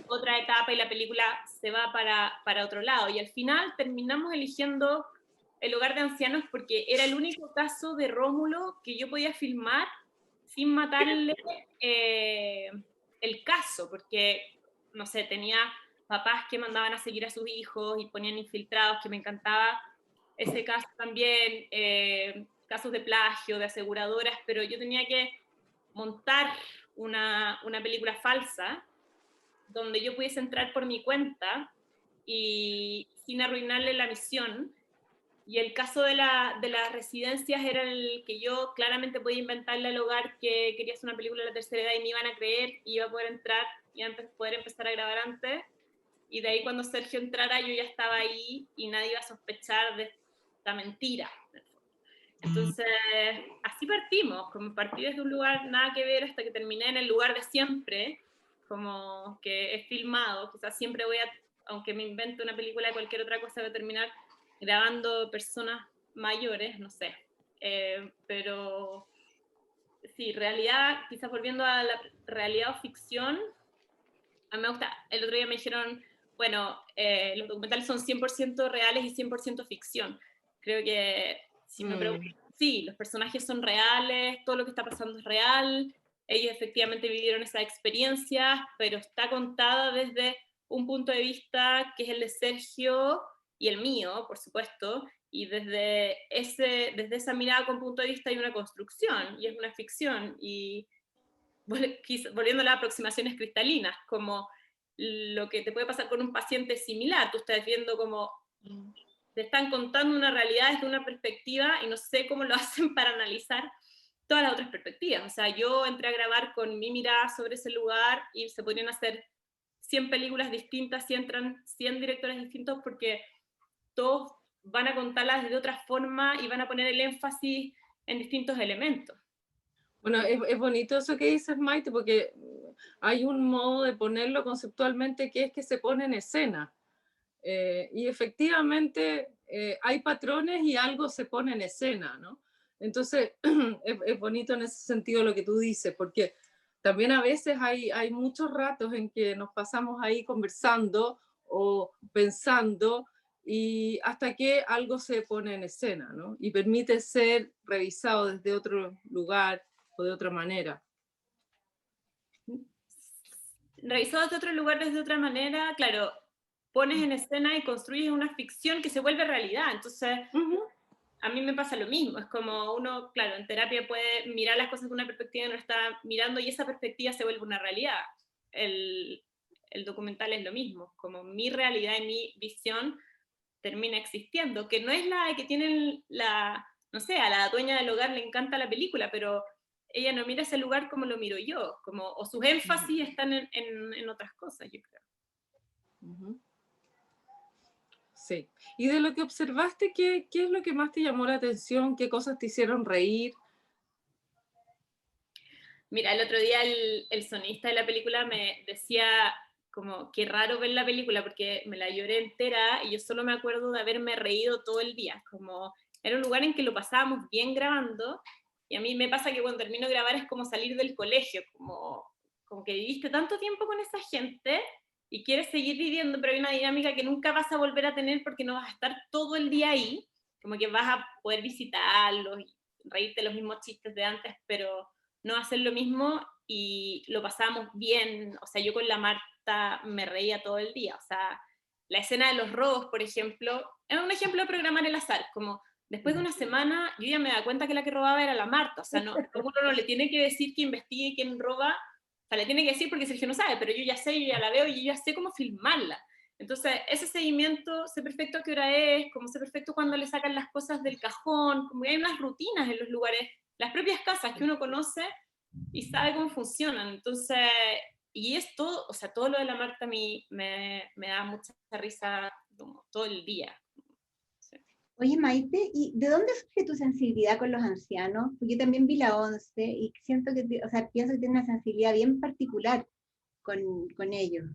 otra etapa y la película se va para otro lado. Y al final terminamos eligiendo el hogar de ancianos porque era el único caso de Rómulo que yo podía filmar sin matarle el caso, porque, no sé, tenía papás que mandaban a seguir a sus hijos y ponían infiltrados, que me encantaba ese caso también, casos de plagio, de aseguradoras, pero yo tenía que montar una película falsa donde yo pudiese entrar por mi cuenta y sin arruinarle la misión. Y el caso de las residencias era el que yo claramente podía inventarle al hogar que quería hacer una película de la tercera edad y me iban a creer, y iba a poder entrar, iba a poder empezar a grabar antes. Y de ahí cuando Sergio entrara yo ya estaba ahí y nadie iba a sospechar de esta mentira. Entonces, así partimos, como partí desde un lugar nada que ver hasta que terminé en el lugar de siempre, como que he filmado, quizás siempre voy a, aunque me invente una película de cualquier otra cosa, voy a terminar grabando personas mayores, no sé, pero sí, realidad, quizás volviendo a la realidad o ficción, a mí me gusta, el otro día me dijeron, bueno, los documentales son 100% reales y 100% ficción. Creo que, si me preguntan, sí, los personajes son reales, todo lo que está pasando es real, ellos efectivamente vivieron esa experiencia, pero está contada desde un punto de vista que es el de Sergio y el mío, por supuesto, y desde esa mirada con punto de vista hay una construcción, y es una ficción, y volviendo a las aproximaciones cristalinas, como lo que te puede pasar con un paciente similar, tú estás viendo como te están contando una realidad desde una perspectiva y no sé cómo lo hacen para analizar todas las otras perspectivas. O sea, yo entré a grabar con mi mirada sobre ese lugar y se podrían hacer 100 películas distintas si entran 100 directores distintos, porque todos van a contarlas de otra forma y van a poner el énfasis en distintos elementos. Bueno, es bonito eso que dices, Maite, porque hay un modo de ponerlo conceptualmente que es que se pone en escena. Y efectivamente hay patrones y algo se pone en escena, ¿no? Entonces es bonito en ese sentido lo que tú dices, porque también a veces hay muchos ratos en que nos pasamos ahí conversando o pensando, y hasta que algo se pone en escena, ¿no? Y permite ser revisado desde otro lugar o de otra manera. Revisado desde otro lugar, desde otra manera, claro, pones en escena y construyes una ficción que se vuelve realidad. Entonces, a mí me pasa lo mismo. Es como uno, claro, en terapia puede mirar las cosas de una perspectiva que no está mirando, y esa perspectiva se vuelve una realidad. El documental es lo mismo, como mi realidad y mi visión termina existiendo, que no es la que tienen no sé, a la dueña del hogar le encanta la película, pero ella no mira ese lugar como lo miro yo, como, o sus énfasis están en otras cosas, yo creo. Ujú. Sí. Y de lo que observaste, ¿qué es lo que más te llamó la atención? ¿Qué cosas te hicieron reír? Mira, el otro día el sonista de la película me decía como qué raro ver la película porque me la lloré entera y yo solo me acuerdo de haberme reído todo el día, como era un lugar en que lo pasábamos bien grabando y a mí me pasa que cuando termino de grabar es como salir del colegio, como que viviste tanto tiempo con esa gente y quieres seguir viviendo, pero hay una dinámica que nunca vas a volver a tener porque no vas a estar todo el día ahí, como que vas a poder visitarlos y reírte los mismos chistes de antes, pero no hacer lo mismo y lo pasamos bien, o sea, yo con la Marta me reía todo el día, o sea, la escena de los robos, por ejemplo, es un ejemplo de programar el azar, como después de una semana yo ya me da cuenta que la que robaba era la Marta, o sea, no, uno no le tiene que decir que investigue quién roba, o sea, le tiene que decir porque Sergio no sabe, pero yo ya sé, yo ya la veo y yo ya sé cómo filmarla. Entonces, ese seguimiento, sé perfecto a qué hora es, como sé perfecto cuando le sacan las cosas del cajón, como que hay unas rutinas en los lugares, las propias casas que uno conoce y sabe cómo funcionan. Entonces, y es todo, o sea, todo lo de la Marta a mí me da mucha risa como, todo el día. Sí. Oye, Maite, ¿y de dónde surge tu sensibilidad con los ancianos? Porque yo también vi la 11 y siento que, o sea, pienso que tiene una sensibilidad bien particular con ellos.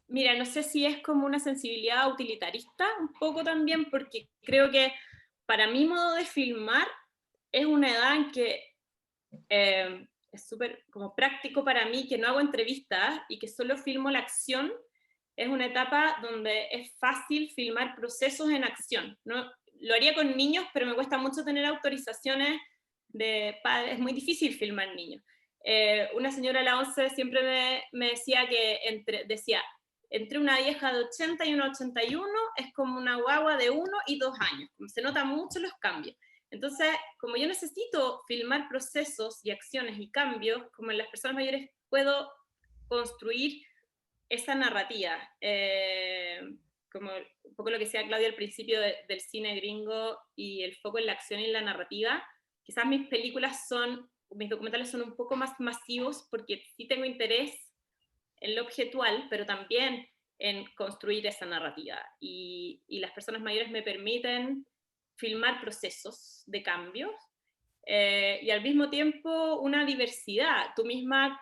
Mira, no sé si es como una sensibilidad utilitarista, un poco también, porque creo que para mi modo de filmar es una edad en que es súper como práctico para mí, que no hago entrevistas y que solo filmo la acción. Es una etapa donde es fácil filmar procesos en acción, ¿no? Lo haría con niños, pero me cuesta mucho tener autorizaciones de padres, es muy difícil filmar niños. Una señora de la 11 siempre me decía que entre una vieja de 80 y una 81 es como una guagua de 1 y 2 años, se notan mucho los cambios. Entonces, como yo necesito filmar procesos y acciones y cambios, como en las personas mayores puedo construir esa narrativa. Como un poco lo que decía Claudia al principio del cine gringo y el foco en la acción y en la narrativa, quizás mis documentales son un poco más masivos porque sí tengo interés en lo objetual, pero también en construir esa narrativa. Y las personas mayores me permiten filmar procesos de cambios y al mismo tiempo una diversidad. Tú misma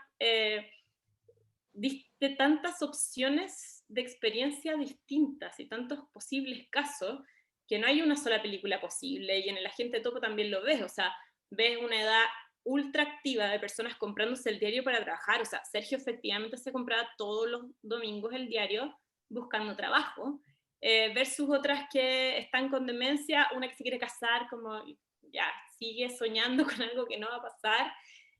diste tantas opciones de experiencia distintas y tantos posibles casos que no hay una sola película posible y en el Agente Topo también lo ves, o sea, ves una edad ultra activa de personas comprándose el diario para trabajar, o sea, Sergio efectivamente se compraba todos los domingos el diario buscando trabajo, versus otras que están con demencia, una que se quiere casar, como ya sigue soñando con algo que no va a pasar,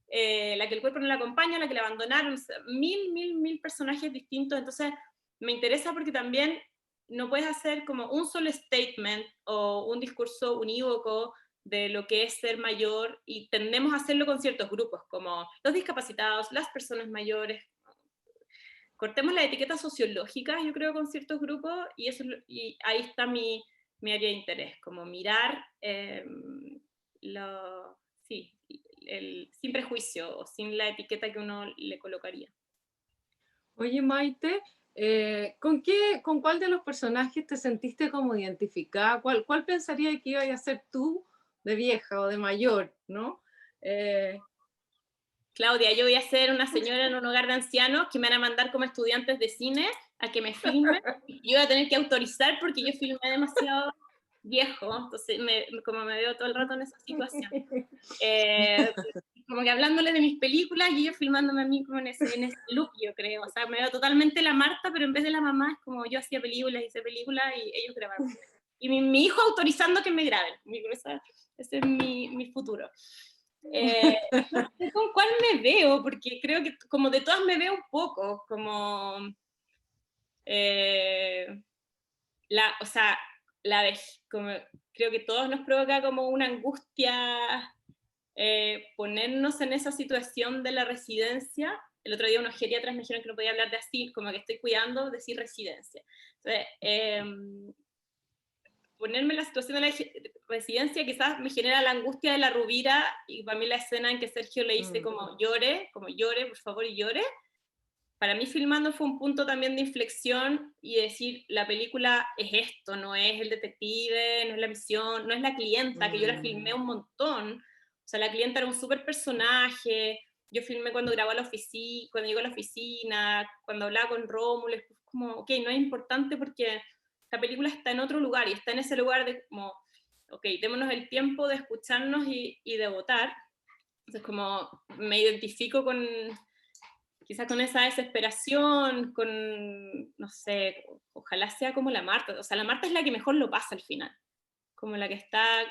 la que el cuerpo no la acompaña, la que la abandonaron, o sea, mil personajes distintos, entonces me interesa porque también no puedes hacer como un solo statement o un discurso unívoco de lo que es ser mayor y tendemos a hacerlo con ciertos grupos, como los discapacitados, las personas mayores. Cortemos la etiqueta sociológica, yo creo, con ciertos grupos y ahí está mi área de interés, como mirar sí, sin prejuicio o sin la etiqueta que uno le colocaría. Oye, Maite, ¿con cuál de los personajes te sentiste como identificada? ¿Cuál pensaría que iba a ser tú de vieja o de mayor, ¿no? Claudia, yo voy a ser una señora en un hogar de ancianos que me van a mandar como estudiantes de cine a que me filmen y yo voy a tener que autorizar porque yo filmé demasiado viejo, entonces como me veo todo el rato en esa situación. Como que hablándole de mis películas y ellos filmándome a mí como en ese look, yo creo. O sea, me veo totalmente la Marta, pero en vez de la mamá es como yo hacía películas, hice películas y ellos grababan. Y mi hijo autorizando que me graben. Ese es mi futuro. No sé con cuál me veo, porque creo que como de todas me veo un poco, como o sea, como, creo que todos nos provoca como una angustia ponernos en esa situación de la residencia. El otro día unos geriatras me dijeron que no podía hablar de así, como que estoy cuidando, decir residencia. Entonces, ponerme en la situación de la residencia quizás me genera la angustia de la Rubira, y para mí la escena en que Sergio le dice como llore, por favor, y llore, para mí filmando fue un punto también de inflexión y decir, la película es esto, no es el detective, no es la misión, no es la clienta, que yo la filmé un montón, o sea, la clienta era un súper personaje, yo filmé cuando grabó a la oficina, cuando llegó a la oficina, cuando hablaba con Rómulo, es como, ok, no es importante porque la película está en otro lugar, y está en ese lugar de como, ok, démonos el tiempo de escucharnos y de votar. Entonces como me identifico con, quizás con esa desesperación, con, no sé, ojalá sea como la Marta, o sea, la Marta es la que mejor lo pasa al final, como la que está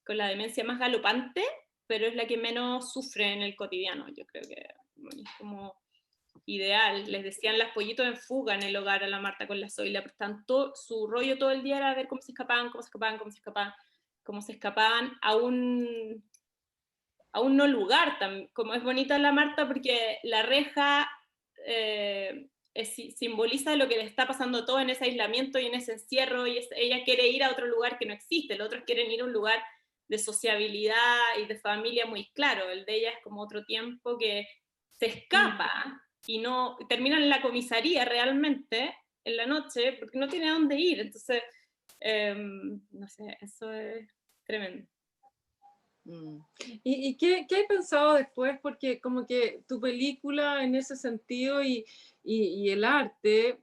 con la demencia más galopante, pero es la que menos sufre en el cotidiano, yo creo que es como ideal. Les decían las pollitos en fuga en el hogar a la Marta con la Zoila, por tanto, su rollo todo el día era ver cómo se escapaban, cómo se escapaban, cómo se escapaban, cómo se escapaban a un no lugar, como es bonita la Marta porque la reja simboliza lo que le está pasando todo en ese aislamiento y en ese encierro, y ella quiere ir a otro lugar que no existe, los otros quieren ir a un lugar de sociabilidad y de familia muy claro, el de ella es como otro tiempo que se escapa y no termina en la comisaría realmente en la noche porque no tiene a dónde ir, entonces no sé, eso es tremendo. ¿Y qué hay pensado después? Porque como que tu película en ese sentido y el arte,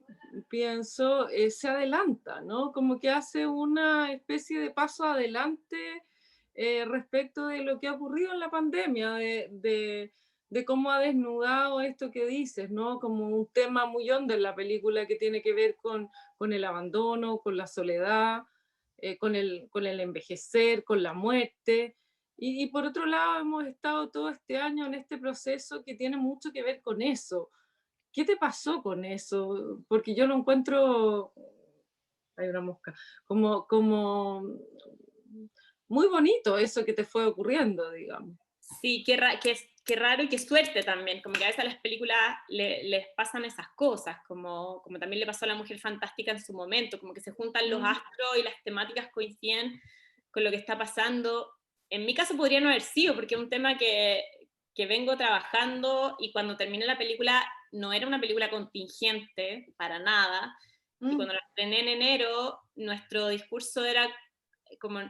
pienso, se adelanta, ¿no? Como que hace una especie de paso adelante respecto de lo que ha ocurrido en la pandemia, de cómo ha desnudado esto que dices, ¿no? Como un tema muy hondo en la película que tiene que ver con el abandono, con la soledad, con el envejecer, con la muerte. Y por otro lado, hemos estado todo este año en este proceso que tiene mucho que ver con eso. ¿Qué te pasó con eso? Porque yo lo encuentro, hay una mosca, como muy bonito eso que te fue ocurriendo, digamos. Sí, qué raro y qué suerte también, como que a veces a las películas les pasan esas cosas, como también le pasó a La Mujer Fantástica en su momento, como que se juntan los astros y las temáticas coinciden con lo que está pasando. En mi caso podría no haber sido, porque es un tema que vengo trabajando, y cuando terminé la película no era una película contingente para nada, y cuando la estrené en enero, nuestro discurso era como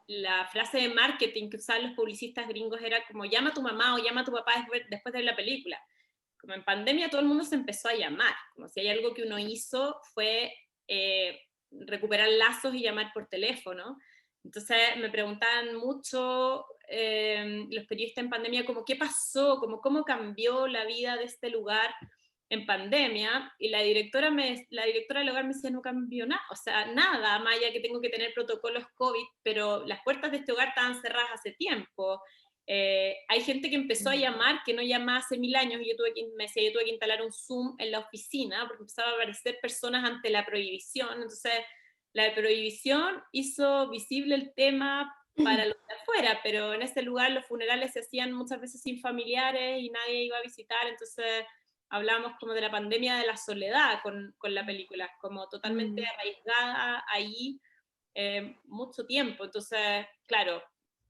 la frase de marketing que usaban los publicistas gringos era como llama a tu mamá o llama a tu papá después de ver la película. Como en pandemia todo el mundo se empezó a llamar, como si hay algo que uno hizo fue recuperar lazos y llamar por teléfono. Entonces me preguntaban mucho los periodistas en pandemia como qué pasó, como cómo cambió la vida de este lugar en pandemia, y la directora del hogar me decía, no cambió nada, o sea, nada, más allá que tengo que tener protocolos COVID, pero las puertas de este hogar estaban cerradas hace tiempo. Hay gente que empezó a llamar, que no llamaba hace 1000 años, y me decía, yo tuve que instalar un Zoom en la oficina, porque empezaba a aparecer personas ante la prohibición, entonces la prohibición hizo visible el tema para los de afuera, pero en ese lugar los funerales se hacían muchas veces sin familiares y nadie iba a visitar, entonces hablamos como de la pandemia de la soledad con la película, como totalmente arraigada ahí mucho tiempo. Entonces, claro,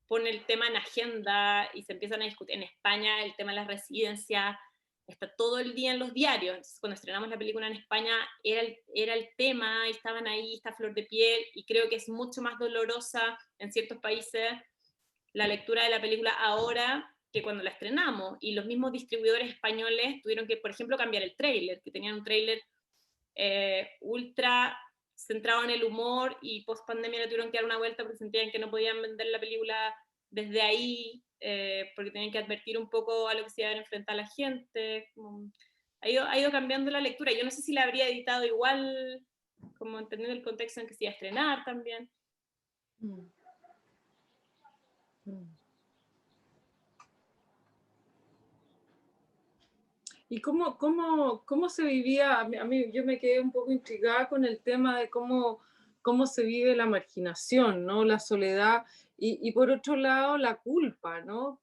pone el tema en agenda y se empiezan a discutir. En España el tema de las residencias está todo el día en los diarios. Entonces, cuando estrenamos la película en España era el tema, y estaban ahí, está flor de piel, y creo que es mucho más dolorosa en ciertos países la lectura de la película ahora que cuando la estrenamos, y los mismos distribuidores españoles tuvieron que, por ejemplo, cambiar el tráiler, que tenían un tráiler ultra centrado en el humor, y post pandemia le tuvieron que dar una vuelta porque sentían que no podían vender la película desde ahí, porque tenían que advertir un poco a lo que se iba a enfrentar la gente. Ha ido cambiando la lectura. Yo no sé si la habría editado igual, como entendiendo el contexto en que se iba a estrenar también. ¿Y cómo se vivía? A mí yo me quedé un poco intrigada con el tema de cómo se vive la marginación, ¿no? La soledad y por otro lado la culpa, ¿no?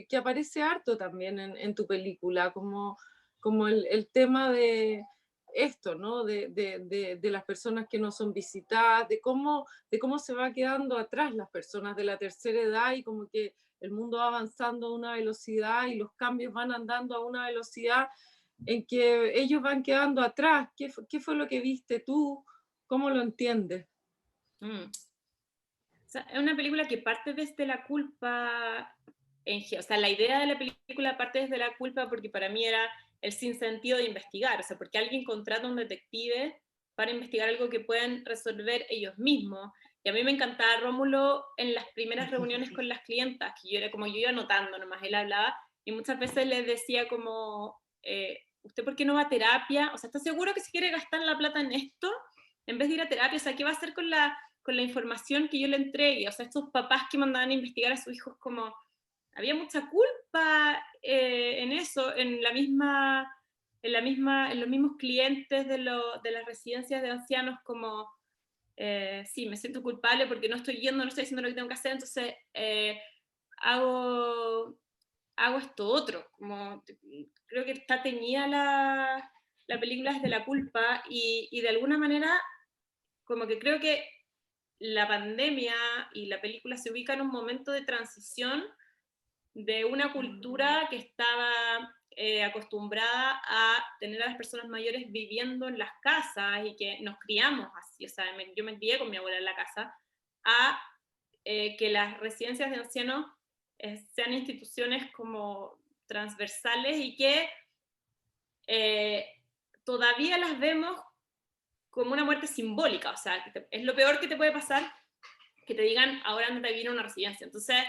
Que aparece harto también en tu película, como el tema de esto, ¿no? De las personas que no son visitadas, de cómo se va quedando atrás las personas de la tercera edad, y como que el mundo va avanzando a una velocidad y los cambios van andando a una velocidad en que ellos van quedando atrás. ¿Qué fue lo que viste tú? ¿Cómo lo entiendes? O sea, es una película que parte desde la culpa, o sea, la idea de la película parte desde la culpa porque para mí era el sinsentido de investigar, o sea, porque alguien contrata a un detective para investigar algo que pueden resolver ellos mismos. Y a mí me encantaba Rómulo en las primeras reuniones con las clientas, que yo era como, yo iba anotando nomás, él hablaba, y muchas veces les decía como, ¿usted por qué no va a terapia? O sea, ¿está seguro que se quiere gastar la plata en esto? En vez de ir a terapia, o sea, ¿qué va a hacer con la información que yo le entregue? O sea, estos papás que mandaban a investigar a sus hijos, como, había mucha culpa en eso, en los mismos clientes de las residencias de ancianos, como, sí, me siento culpable porque no estoy yendo, no estoy haciendo lo que tengo que hacer, entonces hago esto otro. Como, creo que está teñida la película desde la culpa, y de alguna manera, como que creo que la pandemia y la película se ubica en un momento de transición de una cultura que estaba acostumbrada a tener a las personas mayores viviendo en las casas y que nos criamos así, o sea, yo me crié con mi abuela en la casa, a que las residencias de ancianos sean instituciones como transversales y que todavía las vemos como una muerte simbólica, o sea, es lo peor que te puede pasar, que te digan, ahora anda a vivir en una residencia. Entonces,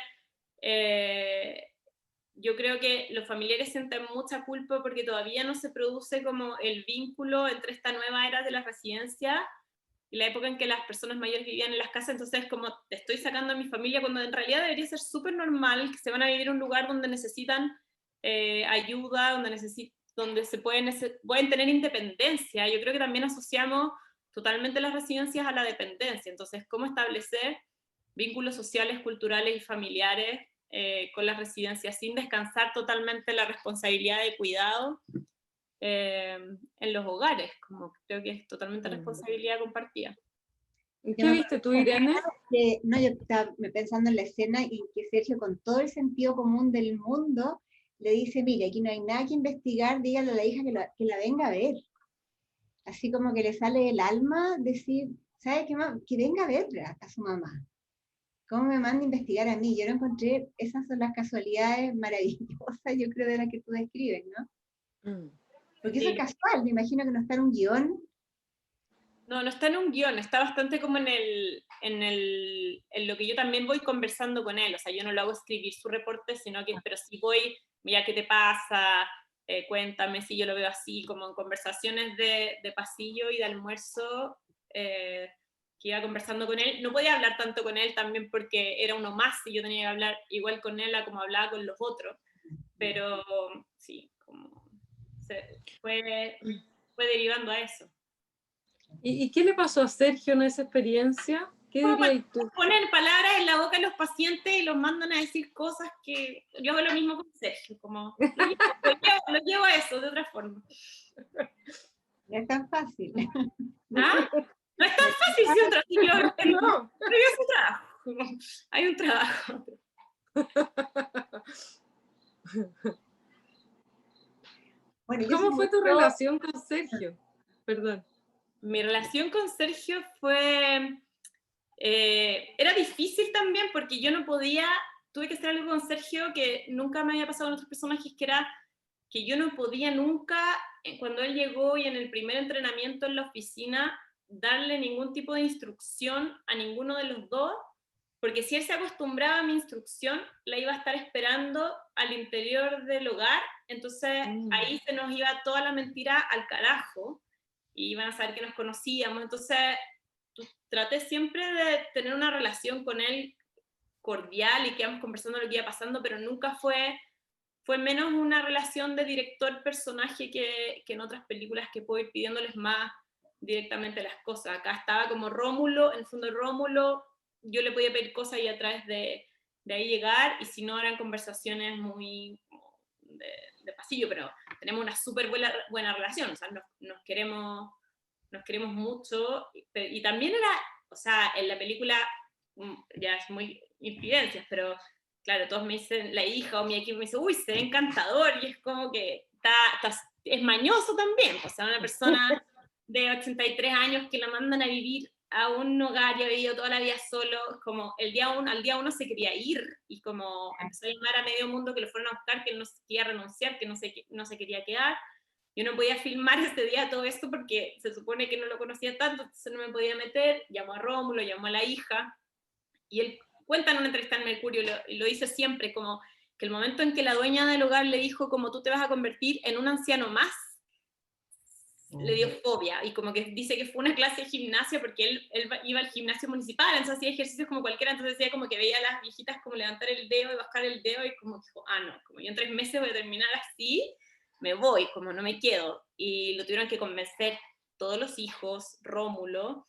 yo creo que los familiares sienten mucha culpa porque todavía no se produce como el vínculo entre esta nueva era de la residencia y la época en que las personas mayores vivían en las casas. Entonces, como te estoy sacando a mi familia, cuando en realidad debería ser súper normal que se van a vivir en un lugar donde necesitan ayuda, donde se pueden tener independencia. Yo creo que también asociamos totalmente las residencias a la dependencia. Entonces, ¿cómo establecer vínculos sociales, culturales y familiares con las residencias sin descansar totalmente la responsabilidad de cuidado en los hogares? Como creo que es totalmente responsabilidad compartida. ¿Qué viste tú, Irene? No, yo estaba pensando en la escena y que Sergio, con todo el sentido común del mundo, le dice, mire, aquí no hay nada que investigar, dígale a la hija que la venga a ver. Así como que le sale el alma decir, ¿sabe qué más? Que venga a verla a su mamá. ¿Cómo me manda a investigar a mí? Yo no encontré, esas son las casualidades maravillosas, yo creo, de las que tú describes, ¿no? Porque eso es casual, me imagino que no está en un guión. No, no está en un guión, está bastante como en lo que yo también voy conversando con él. O sea, yo no lo hago escribir su reporte, sino que, pero sí voy, mira, ¿qué te pasa? Cuéntame si yo lo veo así, como en conversaciones de pasillo y de almuerzo, que iba conversando con él. No podía hablar tanto con él también porque era uno más y yo tenía que hablar igual con él a como hablaba con los otros. Pero sí, como fue derivando a eso. ¿Y qué le pasó a Sergio en esa experiencia? ¿Qué dirías tú? Ponen palabras en la boca de los pacientes y los mandan a decir cosas que yo hago lo mismo con Sergio, como lo llevo a eso de otra forma. No es tan fácil. ¿Ah? No es tan fácil si otra, si yo no, pero yo hago trabajo. Hay un trabajo. Bueno, ¿Cómo fue tu relación con Sergio? Perdón. Mi relación con Sergio fue... era difícil también porque yo no podía, tuve que hacer algo con Sergio que nunca me había pasado con otros personajes, que era que yo no podía nunca, cuando él llegó y en el primer entrenamiento en la oficina, darle ningún tipo de instrucción a ninguno de los dos, porque si él se acostumbraba a mi instrucción, la iba a estar esperando al interior del hogar, entonces ahí se nos iba toda la mentira al carajo, y iban a saber que nos conocíamos. Entonces traté siempre de tener una relación con él cordial y que íbamos conversando lo que iba pasando, pero nunca fue menos una relación de director-personaje que en otras películas, que puedo ir pidiéndoles más directamente las cosas. Acá estaba como Rómulo, en el fondo Rómulo, yo le podía pedir cosas y a través de ahí llegar, y si no eran conversaciones muy de de pasillo, pero tenemos una súper buena relación, o sea, nos queremos mucho, y también era, o sea, en la película, ya es muy infidencias, pero claro, todos me dicen, la hija o mi equipo me dice, uy, se ve encantador, y es como que es mañoso también, o sea, una persona de 83 años que la mandan a vivir a un hogar y ha vivido toda la vida solo, como al día uno se quería ir, y como empezó a llamar a medio mundo que lo fueron a buscar, que él no quería renunciar, que no se quería quedar. Yo no podía filmar ese día todo esto porque se supone que no lo conocía tanto, entonces no me podía meter. Llamó a Rómulo, llamó a la hija, y él cuenta en una entrevista en Mercurio, y lo dice siempre, como que el momento en que la dueña del hogar le dijo como tú te vas a convertir en un anciano más, le dio fobia, y como que dice que fue una clase de gimnasia, porque él iba al gimnasio municipal, entonces hacía ejercicios como cualquiera, entonces decía como que veía a las viejitas como levantar el dedo y bajar el dedo, y como dijo, no, como yo en 3 meses voy a terminar así, me voy, como no me quedo, y lo tuvieron que convencer todos los hijos, Rómulo,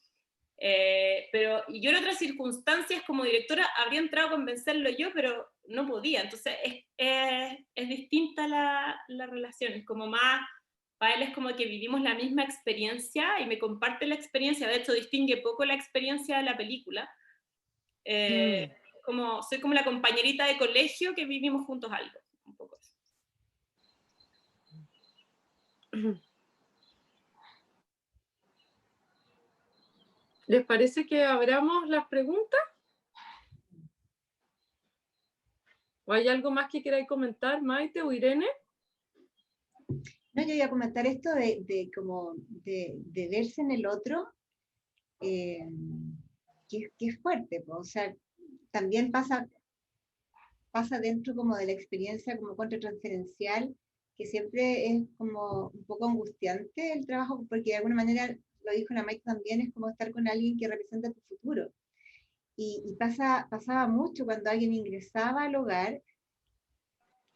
pero yo en otras circunstancias como directora habría entrado a convencerlo yo, pero no podía, entonces es distinta la relación, es como más, para él es como que vivimos la misma experiencia y me comparte la experiencia, de hecho distingue poco la experiencia de la película, soy como la compañerita de colegio que vivimos juntos algo, un poco eso. ¿Les parece que abramos las preguntas? ¿O hay algo más que queráis comentar, Maite o Irene? No, yo iba a comentar esto de verse en el otro, que es fuerte, o sea, también pasa dentro como de la experiencia como contratransferencial, que siempre es como un poco angustiante el trabajo, porque de alguna manera, lo dijo la Mike también, es como estar con alguien que representa tu futuro. Y pasaba mucho cuando alguien ingresaba al hogar,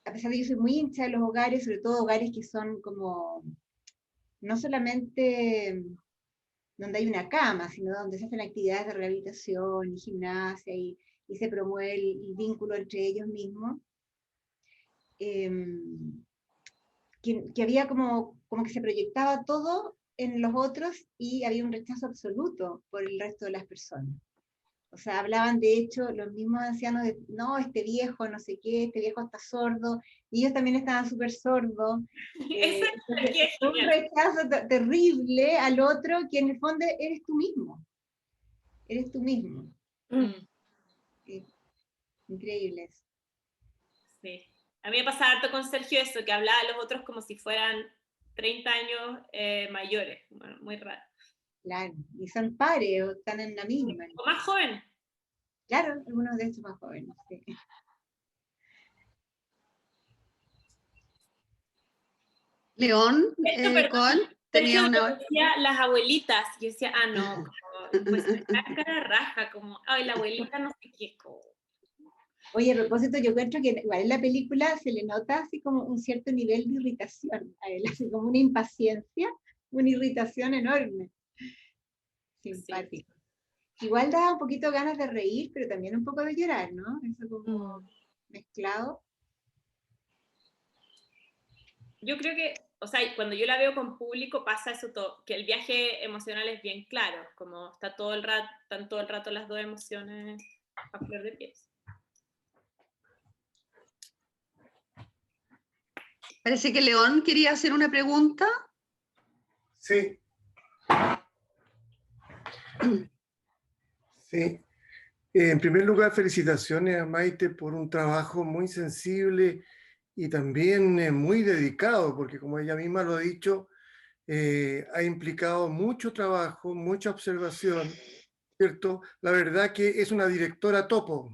a pesar de que yo soy muy hincha de los hogares, sobre todo hogares que son como, no solamente donde hay una cama, sino donde se hacen actividades de rehabilitación y gimnasia y se promueve el vínculo entre ellos mismos, que había como que se proyectaba todo en los otros y había un rechazo absoluto por el resto de las personas. O sea, hablaban de hecho los mismos ancianos de, no, este viejo, no sé qué, este viejo está sordo, y ellos también estaban súper sordos. Un rechazo terrible al otro, que en el fondo eres tú mismo. Eres tú mismo. Increíble eso. Sí. A mí me pasa harto con Sergio eso, que hablaba a los otros como si fueran 30 años mayores. Bueno, muy raro. Claro, y son pares, o están en la misma. O más joven. Claro, algunos de estos más jóvenes, sí. León Cohen tenía una... Decía las abuelitas, yo decía, no, pues la cara raja, como, ay, la abuelita no sé qué. Oye, a propósito, yo encuentro que igual en la película se le nota así como un cierto nivel de irritación a él, así como una impaciencia, una irritación enorme. Simpático. Sí. Igual da un poquito ganas de reír, pero también un poco de llorar, ¿no? Eso como mezclado. Yo creo que, o sea, cuando yo la veo con público pasa eso todo, que el viaje emocional es bien claro, como están todo el rato las dos emociones a flor de piel. Parece que León quería hacer una pregunta. Sí. Sí. En primer lugar, felicitaciones a Maite por un trabajo muy sensible y también muy dedicado, porque como ella misma lo ha dicho, ha implicado mucho trabajo, mucha observación, ¿cierto? La verdad que es una directora topo.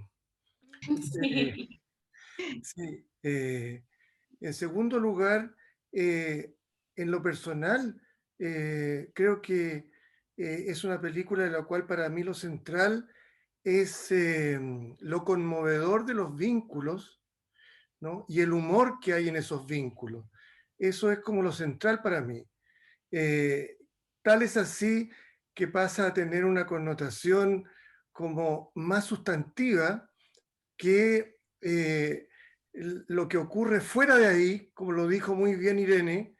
Sí. Sí. En segundo lugar, en lo personal, creo que es una película en la cual para mí lo central es lo conmovedor de los vínculos, ¿no? Y el humor que hay en esos vínculos. Eso es como lo central para mí. Tal es así que pasa a tener una connotación como más sustantiva que lo que ocurre fuera de ahí, como lo dijo muy bien Irene,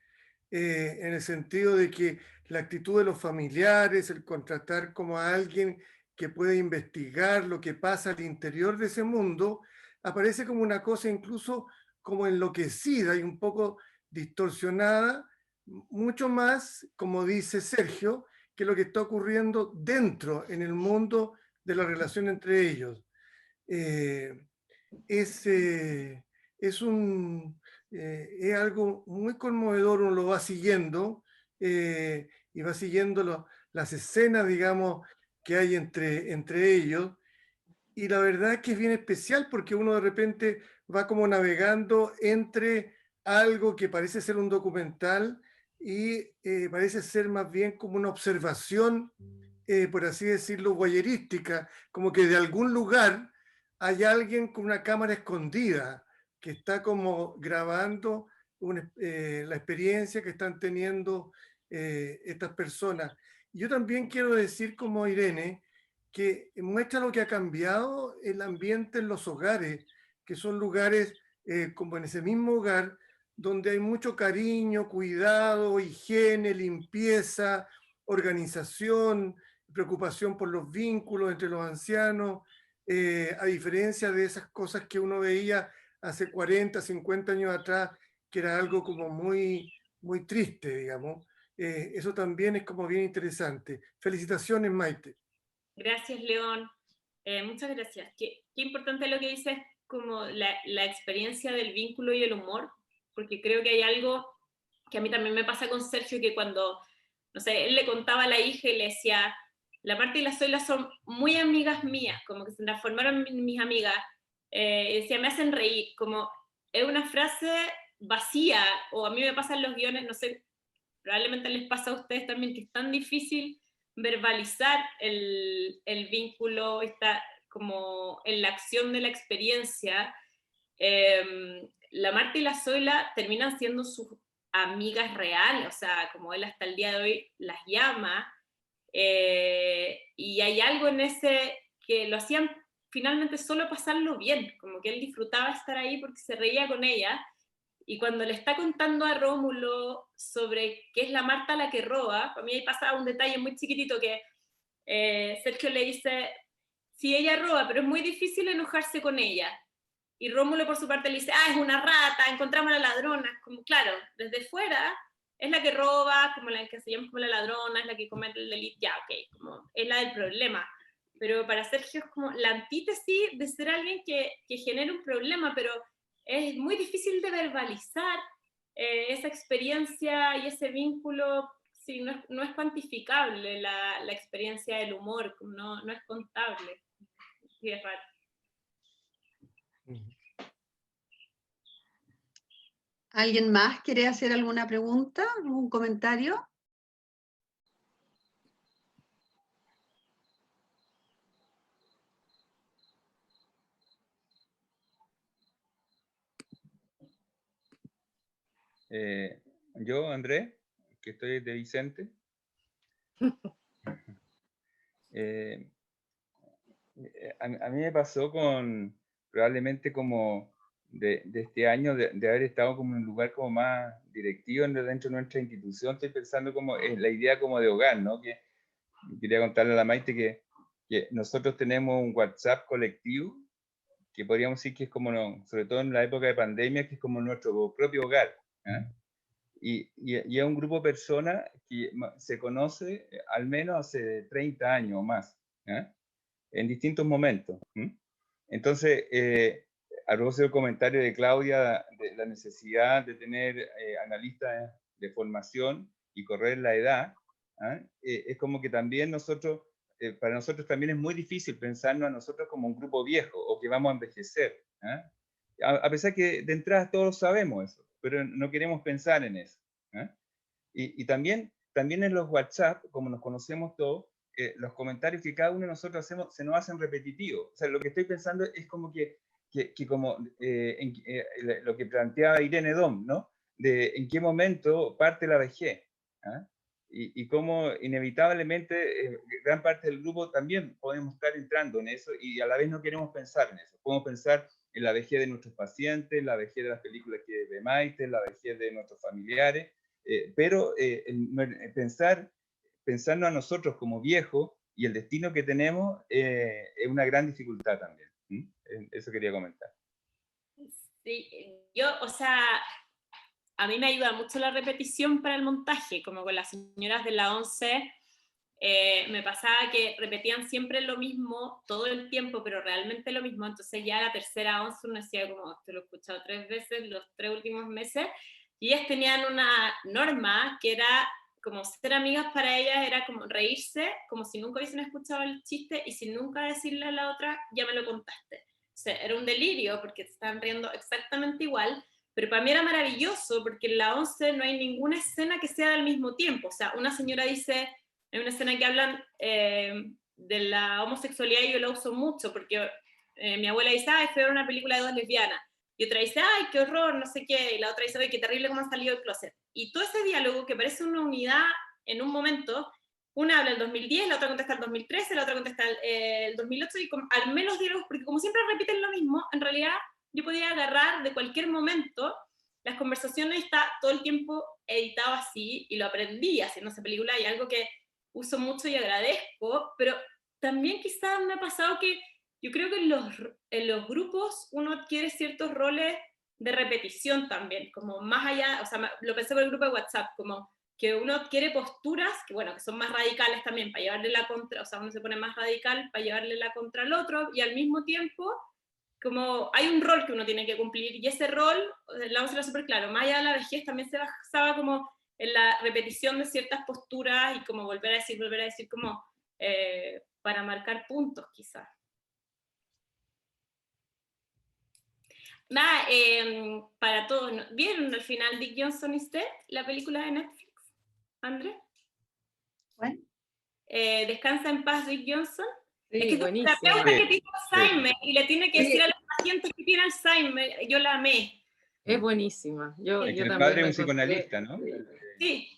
en el sentido de que la actitud de los familiares, el contratar como a alguien que puede investigar lo que pasa al interior de ese mundo, aparece como una cosa incluso como enloquecida y un poco distorsionada, mucho más, como dice Sergio, que lo que está ocurriendo dentro, en el mundo de la relación entre ellos. Es, es algo muy conmovedor, uno lo va siguiendo y va siguiendo las escenas, digamos, que hay entre ellos. Y la verdad es que es bien especial porque uno de repente va como navegando entre algo que parece ser un documental y parece ser más bien como una observación, por así decirlo, voyerística, como que de algún lugar hay alguien con una cámara escondida que está como grabando la experiencia que están teniendo estas personas. Yo también quiero decir, como Irene, que muestra lo que ha cambiado el ambiente en los hogares, que son lugares como en ese mismo hogar, donde hay mucho cariño, cuidado, higiene, limpieza, organización, preocupación por los vínculos entre los ancianos, a diferencia de esas cosas que uno veía hace 40, 50 años atrás, que era algo como muy, muy triste, digamos. Eso también es como bien interesante. Felicitaciones, Maite. Gracias, León. Muchas gracias. Qué importante lo que dices, como la experiencia del vínculo y el humor, porque creo que hay algo que a mí también me pasa con Sergio, que cuando, no sé, él le contaba a la hija y le decía, la Marta y la Zoila son muy amigas mías, como que se transformaron en mis amigas, y decía, me hacen reír, como es una frase vacía, o a mí me pasan los guiones, no sé, probablemente les pasa a ustedes también, que es tan difícil verbalizar el vínculo, está como en la acción de la experiencia. La Marta y la Zoila terminan siendo sus amigas reales, o sea, como él hasta el día de hoy las llama, y hay algo en ese que lo hacían finalmente solo pasarlo bien, como que él disfrutaba estar ahí porque se reía con ella, y cuando le está contando a Rómulo sobre que es la Marta la que roba, para mí ahí pasa un detalle muy chiquitito que Sergio le dice, sí, ella roba, pero es muy difícil enojarse con ella. Y Rómulo por su parte le dice, es una rata, encontramos a la ladrona. Como, claro, desde fuera es la que roba, como la que se llama como la ladrona, es la que comete el delito, ya, ok, como es la del problema. Pero para Sergio es como la antítesis de ser alguien que genera un problema, pero es muy difícil de verbalizar esa experiencia y ese vínculo. Sí, no es cuantificable la experiencia del humor, no es contable. Sí, es raro. ¿Alguien más quiere hacer alguna pregunta, algún comentario? Yo, Andrés, que estoy de Vicente, a mí me pasó con probablemente como de este año de haber estado como en un lugar como más directivo dentro de nuestra institución. Estoy pensando como en la idea como de hogar, ¿no? Que quería contarle a la Maite que nosotros tenemos un WhatsApp colectivo que podríamos decir que es como, sobre todo en la época de pandemia, que es como nuestro propio hogar, ¿eh? Y es un grupo de personas que se conoce al menos hace 30 años o más, ¿eh? En distintos momentos. Entonces, a propósito del comentario de Claudia de la necesidad de tener analistas de formación y correr la edad, es como que también nosotros, para nosotros también es muy difícil pensarnos a nosotros como un grupo viejo o que vamos a envejecer. A pesar que de entrada todos sabemos eso, pero no queremos pensar en eso. Y también en los WhatsApp, como nos conocemos todos, los comentarios que cada uno de nosotros hacemos se nos hacen repetitivos. O sea, lo que estoy pensando es como como lo que planteaba Irene Dom, ¿no? De en qué momento parte la vejez. Y cómo inevitablemente gran parte del grupo también podemos estar entrando en eso y a la vez no queremos pensar en eso. Podemos pensar en la vejez de nuestros pacientes, en la vejez de las películas que ve Maite, en la vejez de nuestros familiares, pero pensarnos a nosotros como viejos y el destino que tenemos es una gran dificultad también. Eso quería comentar. Sí, o sea, a mí me ayuda mucho la repetición para el montaje, como con las señoras de la 11, me pasaba que repetían siempre lo mismo todo el tiempo, pero realmente lo mismo, entonces ya la tercera 11 uno decía como, te lo he escuchado 3 veces los 3 últimos meses, y ellas tenían una norma que era como ser amigas para ellas, era como reírse, como si nunca hubiesen escuchado el chiste, y sin nunca decirle a la otra, ya me lo contaste. O sea, era un delirio, porque te estaban riendo exactamente igual, pero para mí era maravilloso, porque en la 11 no hay ninguna escena que sea del mismo tiempo, o sea, una señora dice, hay una escena que hablan de la homosexualidad y yo la uso mucho, porque mi abuela dice, ay, fue una película de 2 lesbianas, y otra dice, ay, qué horror, no sé qué, y la otra dice, ay, qué terrible cómo han salido del closet. Y todo ese diálogo que parece una unidad en un momento, una habla el 2010, la otra contesta el 2013, la otra contesta el 2008, y al menos diálogos, porque como siempre repiten lo mismo, en realidad yo podía agarrar de cualquier momento las conversaciones, está todo el tiempo editado así, y lo aprendí haciendo esa película, y algo que uso mucho y agradezco, pero también quizás me ha pasado que yo creo que en los grupos uno adquiere ciertos roles de repetición también, como más allá, o sea, lo pensé con el grupo de WhatsApp, como que uno adquiere posturas, que bueno, que son más radicales también, para llevarle la contra, o sea, uno se pone más radical para llevarle la contra al otro, y al mismo tiempo, como hay un rol que uno tiene que cumplir, y ese rol, la vamos a súper claro, más allá de la vejez también se basaba como en la repetición de ciertas posturas, y como volver a decir, como para marcar puntos, quizás. Nada, para todos, ¿vieron al final Dick Johnson y usted, la película de Netflix, André? ¿Cuál? Descansa en paz Dick Johnson. Sí, es que es una buenísimo. terapeuta que Sí, tiene Alzheimer y le tiene que decir a los pacientes que tiene Alzheimer, yo la amé. Es buenísima. Yo Es que el también padre es la un encontré. psicoanalista, ¿no? Sí.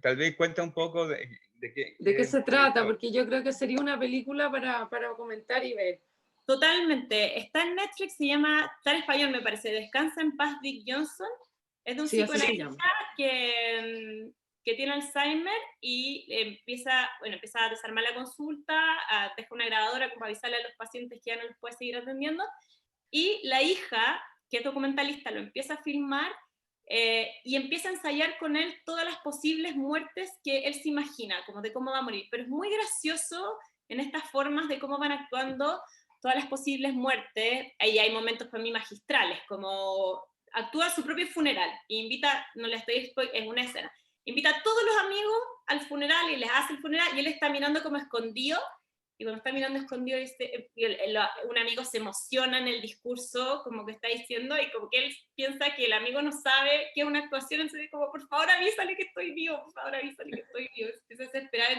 Tal vez cuenta un poco de qué... ¿De qué se trata? Porque yo creo que sería una película para comentar y ver. Totalmente. Está en Netflix, se llama, está en español me parece, Descansa en paz Dick Johnson. Es de un Sí, así se psicoanalista que tiene Alzheimer y empieza a desarmar la consulta, deja una grabadora como para avisarle a los pacientes que ya no les puede seguir atendiendo, y la hija, que es documentalista, lo empieza a filmar y empieza a ensayar con él todas las posibles muertes que él se imagina, como de cómo va a morir. Pero es muy gracioso en estas formas de cómo van actuando todas las posibles muertes. Ahí hay momentos para mí magistrales, como actúa su propio funeral, e invita, no le estoy, es una escena, invita a todos los amigos al funeral y les hace el funeral, y él está mirando como escondido, y cuando está mirando escondido, un amigo se emociona en el discurso, como que está diciendo, y como que él piensa que el amigo no sabe que es una actuación, entonces como, por favor avísale que estoy vivo, por favor avísale que estoy vivo. Empieza a esperar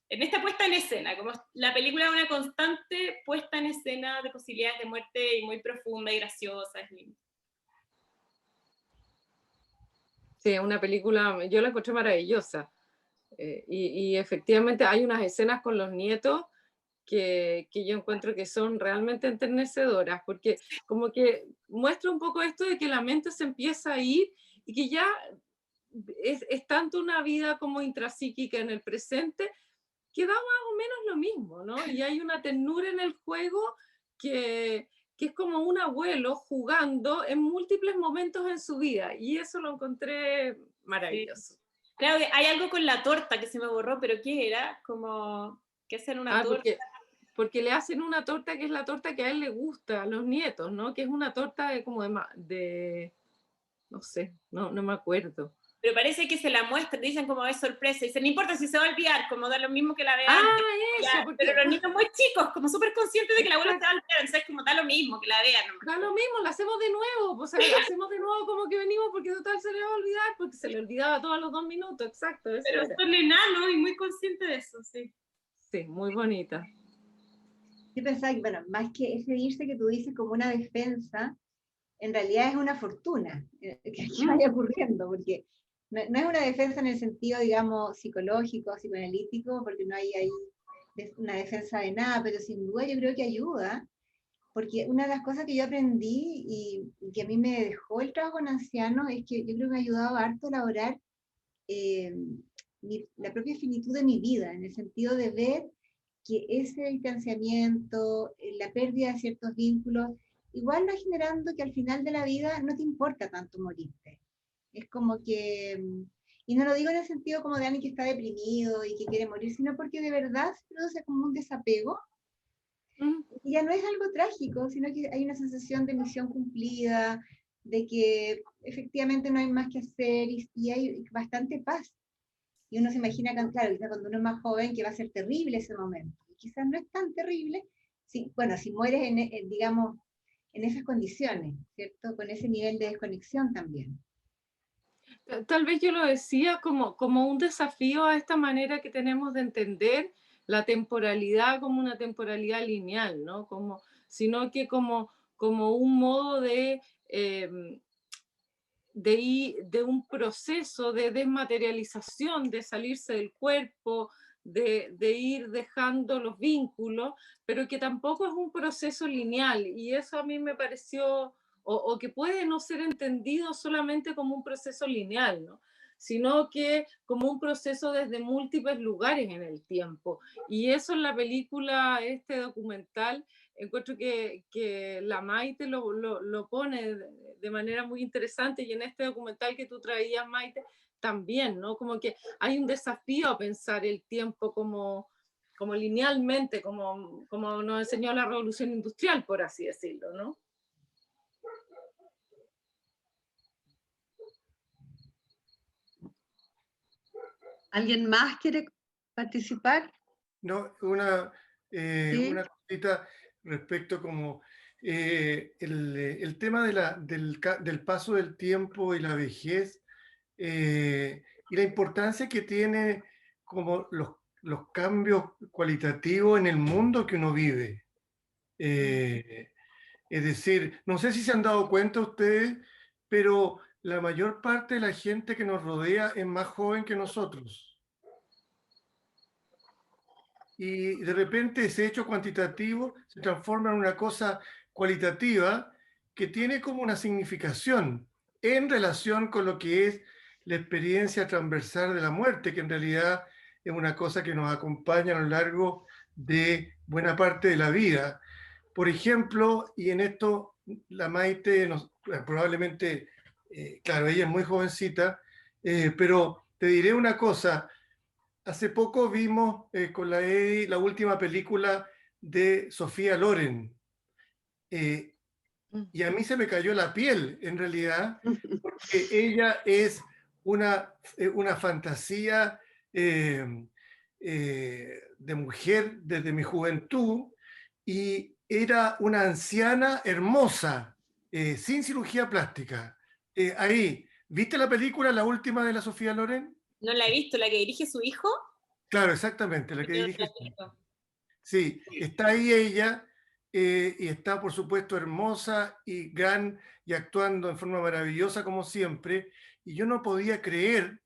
en esta puesta en escena, como la película es una constante puesta en escena de posibilidades de muerte, y muy profunda y graciosa, es linda. Sí, es una película, yo la encontré maravillosa. Y efectivamente hay unas escenas con los nietos que yo encuentro que son realmente enternecedoras, porque como que muestra un poco esto de que la mente se empieza a ir y que ya es tanto una vida como intrapsíquica en el presente que da más o menos lo mismo, ¿no? Y hay una ternura en el juego que es como un abuelo jugando en múltiples momentos en su vida, y eso lo encontré maravilloso. Sí. Claro, hay algo con la torta que se me borró, pero ¿qué era? Como que hacen una torta. Porque le hacen una torta que es la torta que a él le gusta, a los nietos, ¿no? Que es una torta como no sé, no me acuerdo. Pero parece que se la muestran, dicen como es sorpresa, dicen, no importa si se va a olvidar, como da lo mismo que la vean. Eso, porque... Pero los niños muy chicos, como súper conscientes de que la abuela se va a olvidar, entonces como da lo mismo que la vean. Da lo mismo, la hacemos de nuevo, pues hacemos de nuevo como que venimos, porque total se le va a olvidar, porque se le olvidaba todos los 2 minutos, exacto. Eso pero era. son enanos y muy conscientes de eso, sí. Sí, muy bonita. Yo pensaba que, bueno, más que ese irse que tú dices como una defensa, en realidad es una fortuna que vaya ocurriendo, porque no es una defensa en el sentido, digamos, psicológico, psicoanalítico, porque no hay ahí una defensa de nada, pero sin duda yo creo que ayuda, porque una de las cosas que yo aprendí y que a mí me dejó el trabajo con ancianos es que yo creo que me ha ayudado harto a elaborar la propia finitud de mi vida, en el sentido de ver que ese distanciamiento, la pérdida de ciertos vínculos, igual va generando que al final de la vida no te importa tanto morirte. Es como que, y no lo digo en el sentido como de alguien que está deprimido y que quiere morir, sino porque de verdad se produce como un desapego. Y ya no es algo trágico, sino que hay una sensación de misión cumplida, de que efectivamente no hay más que hacer y hay bastante paz. Y uno se imagina, claro, cuando uno es más joven, que va a ser terrible ese momento. Y quizás no es tan terrible, bueno, si mueres, digamos, en esas condiciones, ¿cierto? Con ese nivel de desconexión también. Tal vez yo lo decía como un desafío a esta manera que tenemos de entender la temporalidad como una temporalidad lineal, ¿no? Sino que como un modo de un proceso de desmaterialización, de salirse del cuerpo, de ir dejando los vínculos, pero que tampoco es un proceso lineal. Y eso a mí me pareció, o que puede no ser entendido solamente como un proceso lineal, ¿no? Sino que como un proceso desde múltiples lugares en el tiempo. Y eso en la película, este documental, encuentro que la Maite lo pone de manera muy interesante, y en este documental que tú traías, Maite, también, ¿no? Como que hay un desafío a pensar el tiempo como linealmente, como nos enseñó la Revolución Industrial, por así decirlo, ¿no? ¿Alguien más quiere participar? No, ¿Sí? una cosita respecto como el tema del paso del tiempo y la vejez, y la importancia que tiene como los cambios cualitativos en el mundo que uno vive. Es decir, no sé si se han dado cuenta ustedes, pero la mayor parte de la gente que nos rodea es más joven que nosotros. Y de repente ese hecho cuantitativo se transforma en una cosa cualitativa que tiene como una significación en relación con lo que es la experiencia transversal de la muerte, que en realidad es una cosa que nos acompaña a lo largo de buena parte de la vida. Por ejemplo, y en esto la Maite probablemente, claro, ella es muy jovencita, pero te diré una cosa. Hace poco vimos con la Edi la última película de Sofía Loren, y a mí se me cayó la piel, en realidad, porque ella es una fantasía de mujer desde mi juventud, y era una anciana hermosa, sin cirugía plástica. Ahí, ¿viste la película, la última de la Sofía Loren? No la he visto, la que dirige su hijo. Claro, exactamente, la que Yo no la dirige. he visto. Sí, está ahí ella, y está por supuesto hermosa y gran y actuando en forma maravillosa como siempre, y yo no podía creer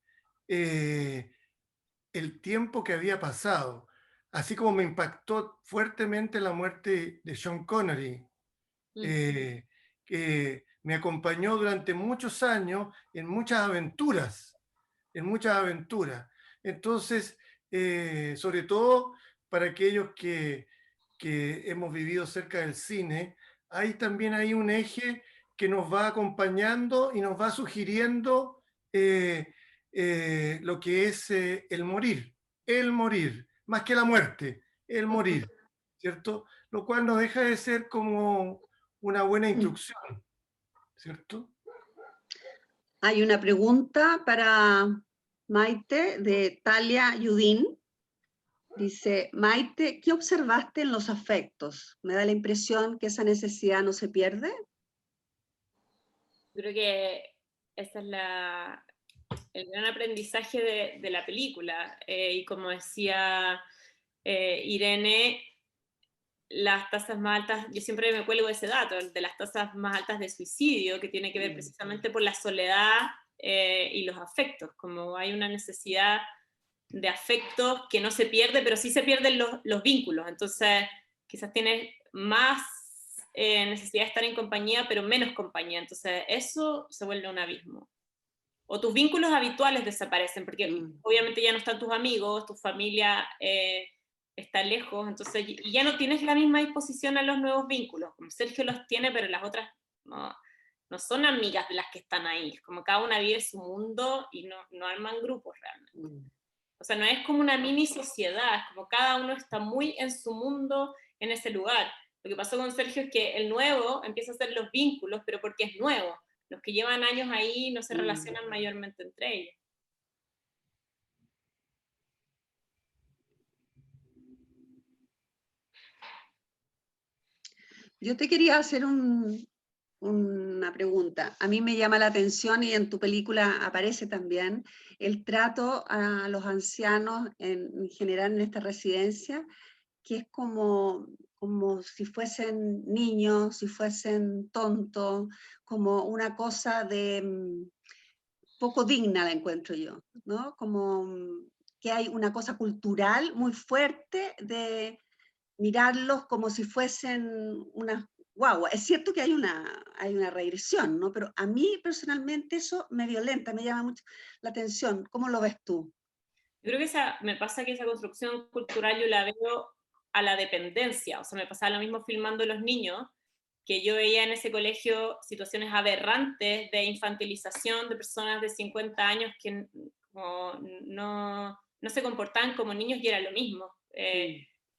el tiempo que había pasado, así como me impactó fuertemente la muerte de Sean Connery, que me acompañó durante muchos años en muchas aventuras, Entonces, sobre todo para aquellos que hemos vivido cerca del cine, también hay un eje que nos va acompañando y nos va sugiriendo lo que es el morir, más que la muerte, el morir, ¿cierto? Lo cual no deja de ser como una buena instrucción, ¿cierto? Hay una pregunta para Maite de Talia Yudín. Dice, Maite, ¿qué observaste en los afectos? Me da la impresión que esa necesidad no se pierde. Creo que ese es el gran aprendizaje de la película. Y como decía Irene, las tasas más altas, yo siempre me cuelgo ese dato, de las tasas más altas de suicidio, que tiene que ver precisamente por la soledad y los afectos, como hay una necesidad de afectos que no se pierde, pero sí se pierden los vínculos. Entonces, quizás tienes más necesidad de estar en compañía, pero menos compañía. Entonces eso se vuelve un abismo. O tus vínculos habituales desaparecen, porque obviamente ya no están tus amigos, tu familia está lejos, entonces y ya no tienes la misma disposición a los nuevos vínculos. Como Sergio los tiene, pero las otras no son amigas de las que están ahí. Como cada una vive su mundo y no arman grupos realmente. O sea, no es como una mini sociedad, es como cada uno está muy en su mundo en ese lugar. Lo que pasó con Sergio es que el nuevo empieza a hacer los vínculos, pero porque es nuevo. Los que llevan años ahí no se relacionan mayormente entre ellos. Yo te quería hacer una pregunta. A mí me llama la atención, y en tu película aparece también, el trato a los ancianos en general en esta residencia, que es como si fuesen niños, si fuesen tontos, como una cosa de poco digna, la encuentro yo, ¿no? Como que hay una cosa cultural muy fuerte de mirarlos como si fuesen unas guaguas. Es cierto que hay una regresión, ¿no? Pero a mí personalmente eso me violenta, me llama mucho la atención. ¿Cómo lo ves tú? Yo creo que me pasa que esa construcción cultural yo la veo a la dependencia. O sea, me pasaba lo mismo filmando los niños, que yo veía en ese colegio situaciones aberrantes de infantilización de personas de 50 años que no se comportaban como niños, y era lo mismo.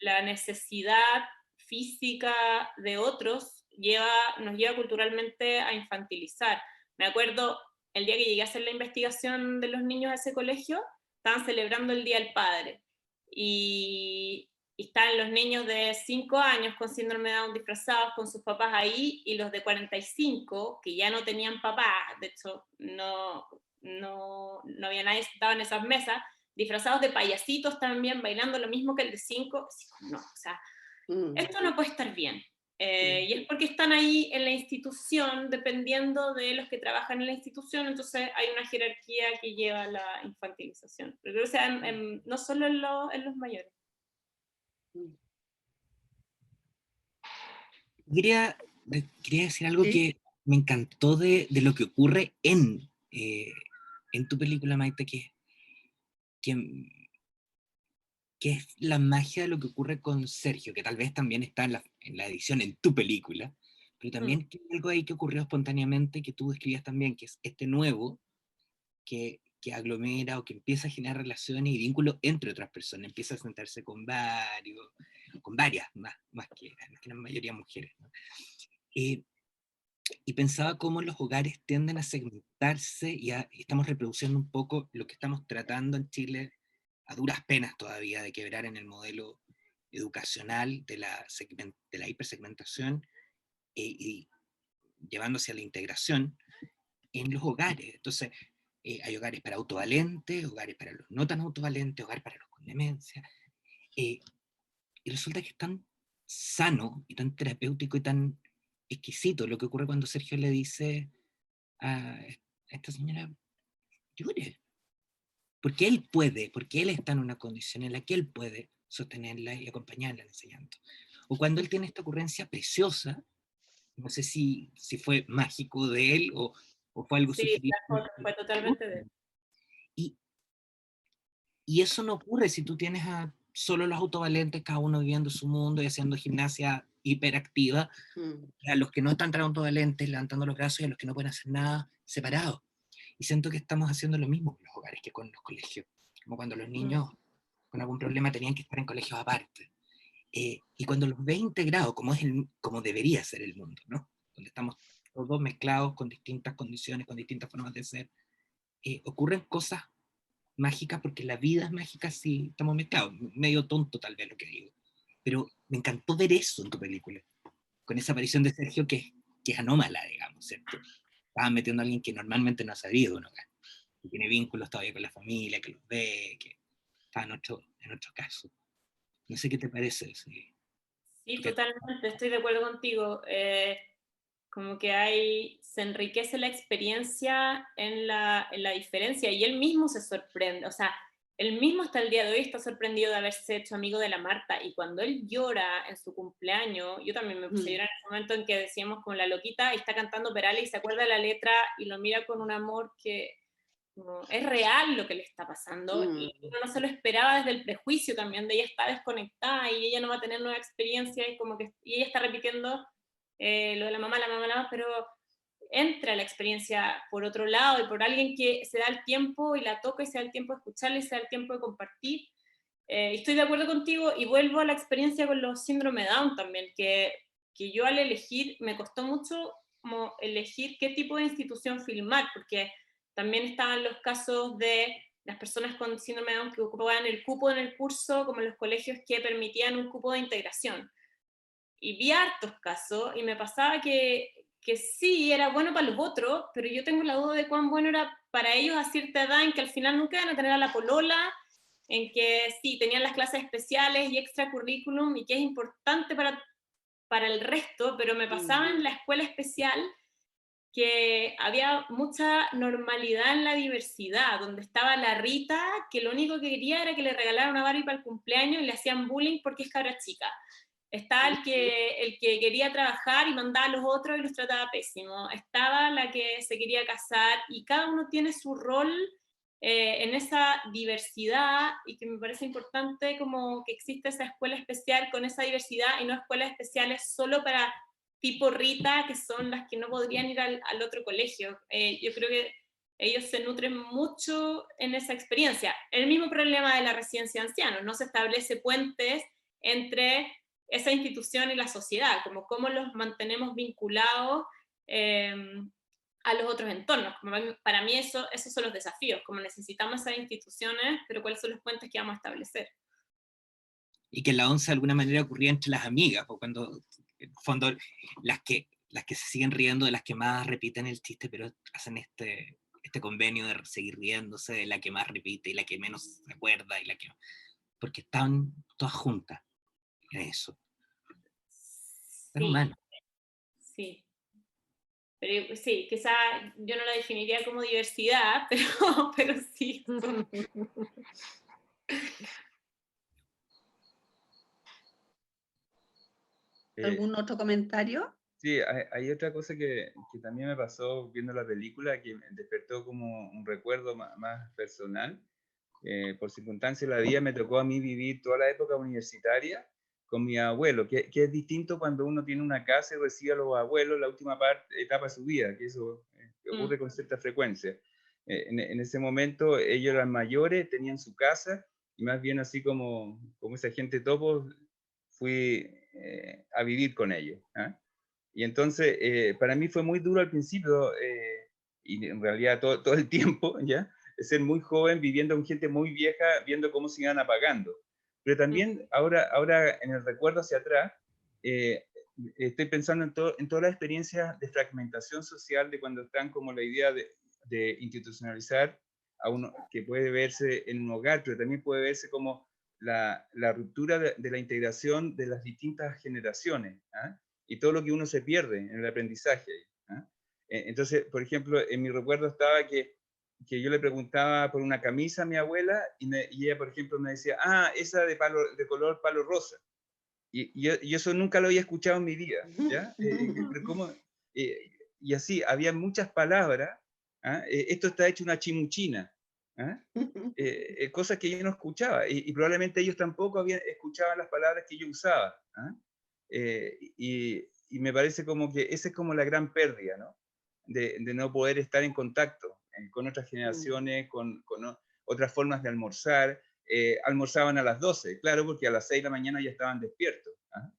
La necesidad física de otros nos lleva culturalmente a infantilizar. Me acuerdo el día que llegué a hacer la investigación de los niños a ese colegio, estaban celebrando el Día del Padre, y están los niños de 5 años con síndrome de Down disfrazados con sus papás ahí, y los de 45, que ya no tenían papá, de hecho no había nadie sentado en esas mesas, disfrazados de payasitos también, bailando lo mismo que el de 5, no, o sea, esto no puede estar bien. Y es porque están ahí en la institución, dependiendo de los que trabajan en la institución, entonces hay una jerarquía que lleva a la infantilización. Pero creo que sea no solo en los mayores. Quería decir algo que me encantó de lo que ocurre en tu película, Maite, que es la magia de lo que ocurre con Sergio, que tal vez también está en la edición en tu película, pero también que hay algo ahí que ocurrió espontáneamente, que tú describías también, que es este nuevo que aglomera o que empieza a generar relaciones y vínculos entre otras personas, empieza a sentarse con varias, más que la mayoría mujeres, ¿no? Y pensaba cómo los hogares tienden a segmentarse y estamos reproduciendo un poco lo que estamos tratando en Chile a duras penas todavía de quebrar en el modelo educacional de la hipersegmentación y llevándose a la integración en los hogares. Entonces, hay hogares para autovalentes, hogares para los no tan autovalentes, hogares para los con demencia. Y resulta que es tan sano y tan terapéutico y tan exquisito lo que ocurre cuando Sergio le dice a esta señora, llore, porque él puede, porque él está en una condición en la que él puede sostenerla y acompañarla en ese llanto. O cuando él tiene esta ocurrencia preciosa, no sé si fue mágico de él o fue algo sugerido. Fue totalmente de él. Y eso no ocurre si tú tienes a solo los autovalentes, cada uno viviendo su mundo y haciendo gimnasia hiperactiva, a los que no están tan autovalentes, levantando los brazos, y a los que no pueden hacer nada, separados. Y siento que estamos haciendo lo mismo con los hogares que con los colegios, como cuando los niños con algún problema tenían que estar en colegios aparte. Y cuando los ves integrados, como debería ser el mundo, ¿no? Donde estamos todos mezclados con distintas condiciones, con distintas formas de ser, ocurren cosas mágicas, porque la vida es mágica si estamos mezclados. Medio tonto tal vez lo que digo, pero me encantó ver eso en tu película, con esa aparición de Sergio que es anómala, digamos, ¿cierto? Estaban metiendo a alguien que normalmente no ha sabido un hogar, que tiene vínculos todavía con la familia, que los ve, que está en otro caso. No sé qué te parece. Sí, totalmente, estoy de acuerdo contigo. Como que se enriquece la experiencia en la diferencia, y él mismo se sorprende. O sea, él mismo hasta el día de hoy está sorprendido de haberse hecho amigo de la Marta, y cuando él llora en su cumpleaños, yo también me puse a llorar en ese momento en que decíamos como la loquita, y está cantando Perales y se acuerda de la letra y lo mira con un amor que no, es real lo que le está pasando, y uno no se lo esperaba desde el prejuicio también, de ella está desconectada y ella no va a tener nueva experiencia, y como que y ella está repitiendo lo de la mamá, pero entra la experiencia por otro lado y por alguien que se da el tiempo y la toca y se da el tiempo de escucharla y se da el tiempo de compartir. Estoy de acuerdo contigo y vuelvo a la experiencia con los síndrome Down también, que yo al elegir, me costó mucho como elegir qué tipo de institución filmar, porque también estaban los casos de las personas con síndrome Down que ocupaban el cupo en el curso, como en los colegios que permitían un cupo de integración. Y vi hartos casos y me pasaba que sí, era bueno para los otros, pero yo tengo la duda de cuán bueno era para ellos a cierta edad en que al final nunca iban a tener a la polola, en que sí, tenían las clases especiales y extra currículum y que es importante para el resto, pero me pasaba en la escuela especial que había mucha normalidad en la diversidad, donde estaba la Rita, que lo único que quería era que le regalaran una Barbie para el cumpleaños y le hacían bullying porque es cabra chica. Estaba el que quería trabajar y mandaba a los otros y los trataba pésimo. Estaba la que se quería casar, y cada uno tiene su rol en esa diversidad, y que me parece importante como que existe esa escuela especial con esa diversidad y no escuelas especiales solo para tipo Rita, que son las que no podrían ir al otro colegio. Yo creo que ellos se nutren mucho en esa experiencia. El mismo problema de la residencia de ancianos, no se establece puentes entre esa institución y la sociedad, como cómo los mantenemos vinculados a los otros entornos. Como para mí esos son los desafíos, como necesitamos esas instituciones, pero cuáles son los puentes que vamos a establecer. Y que en la once de alguna manera ocurría entre las amigas, porque cuando, en el fondo, las que se siguen riendo de las que más repiten el chiste, pero hacen este convenio de seguir riéndose de la que más repite y la que menos se acuerda, y porque están todas juntas en eso. Pero Sí, humano. sí. Pero sí, quizá yo no la definiría como diversidad, pero sí. ¿Algún otro comentario? Sí, hay otra cosa que también me pasó viendo la película, que me despertó como un recuerdo más personal. Por circunstancias de la vida me tocó a mí vivir toda la época universitaria con mi abuelo, que es distinto cuando uno tiene una casa y recibe a los abuelos la última etapa de su vida, que eso ocurre con cierta frecuencia. En ese momento ellos eran mayores, tenían su casa, y más bien así como esa gente topo, fui a vivir con ellos. ¿Ah? Y entonces, para mí fue muy duro al principio, y en realidad todo el tiempo, ¿ya? Ser muy joven, viviendo con gente muy vieja, viendo cómo se iban apagando. Pero también ahora en el recuerdo hacia atrás, estoy pensando en toda la experiencia de fragmentación social de cuando están como la idea de institucionalizar a uno, que puede verse en un hogar, pero también puede verse como la ruptura de la integración de las distintas generaciones, ¿ah? Y todo lo que uno se pierde en el aprendizaje. ¿Ah? Entonces, por ejemplo, en mi recuerdo estaba que yo le preguntaba por una camisa a mi abuela, y ella, por ejemplo, me decía, esa de color palo rosa. Y eso nunca lo había escuchado en mi vida. ¿Ya? Y así, había muchas palabras. ¿Ah? Esto está hecho una chimuchina. ¿Ah? Cosas que yo no escuchaba, y probablemente ellos tampoco escuchaban las palabras que yo usaba. ¿Ah? Y me parece como que esa es como la gran pérdida, ¿no? De no poder estar en contacto con otras generaciones, con otras formas de almorzar. Almorzaban a las 12, claro, porque a las 6 de la mañana ya estaban despiertos. ¿Ah?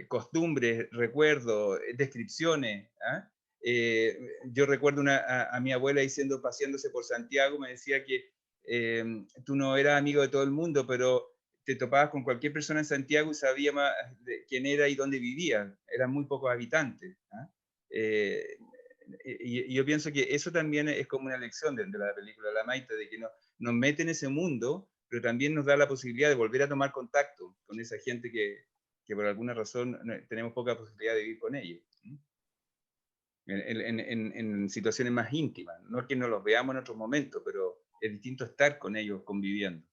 Costumbres, recuerdos, descripciones. ¿Ah? Yo recuerdo a mi abuela diciendo, paseándose por Santiago, me decía que tú no eras amigo de todo el mundo, pero te topabas con cualquier persona en Santiago y sabía más de quién era y dónde vivía. Eran muy pocos habitantes. ¿Ah? Y yo pienso que eso también es como una lección de la película La Maite, de que nos mete en ese mundo, pero también nos da la posibilidad de volver a tomar contacto con esa gente que por alguna razón tenemos poca posibilidad de vivir con ellos. en situaciones más íntimas. No es que no los veamos en otros momentos, pero es distinto estar con ellos conviviendo.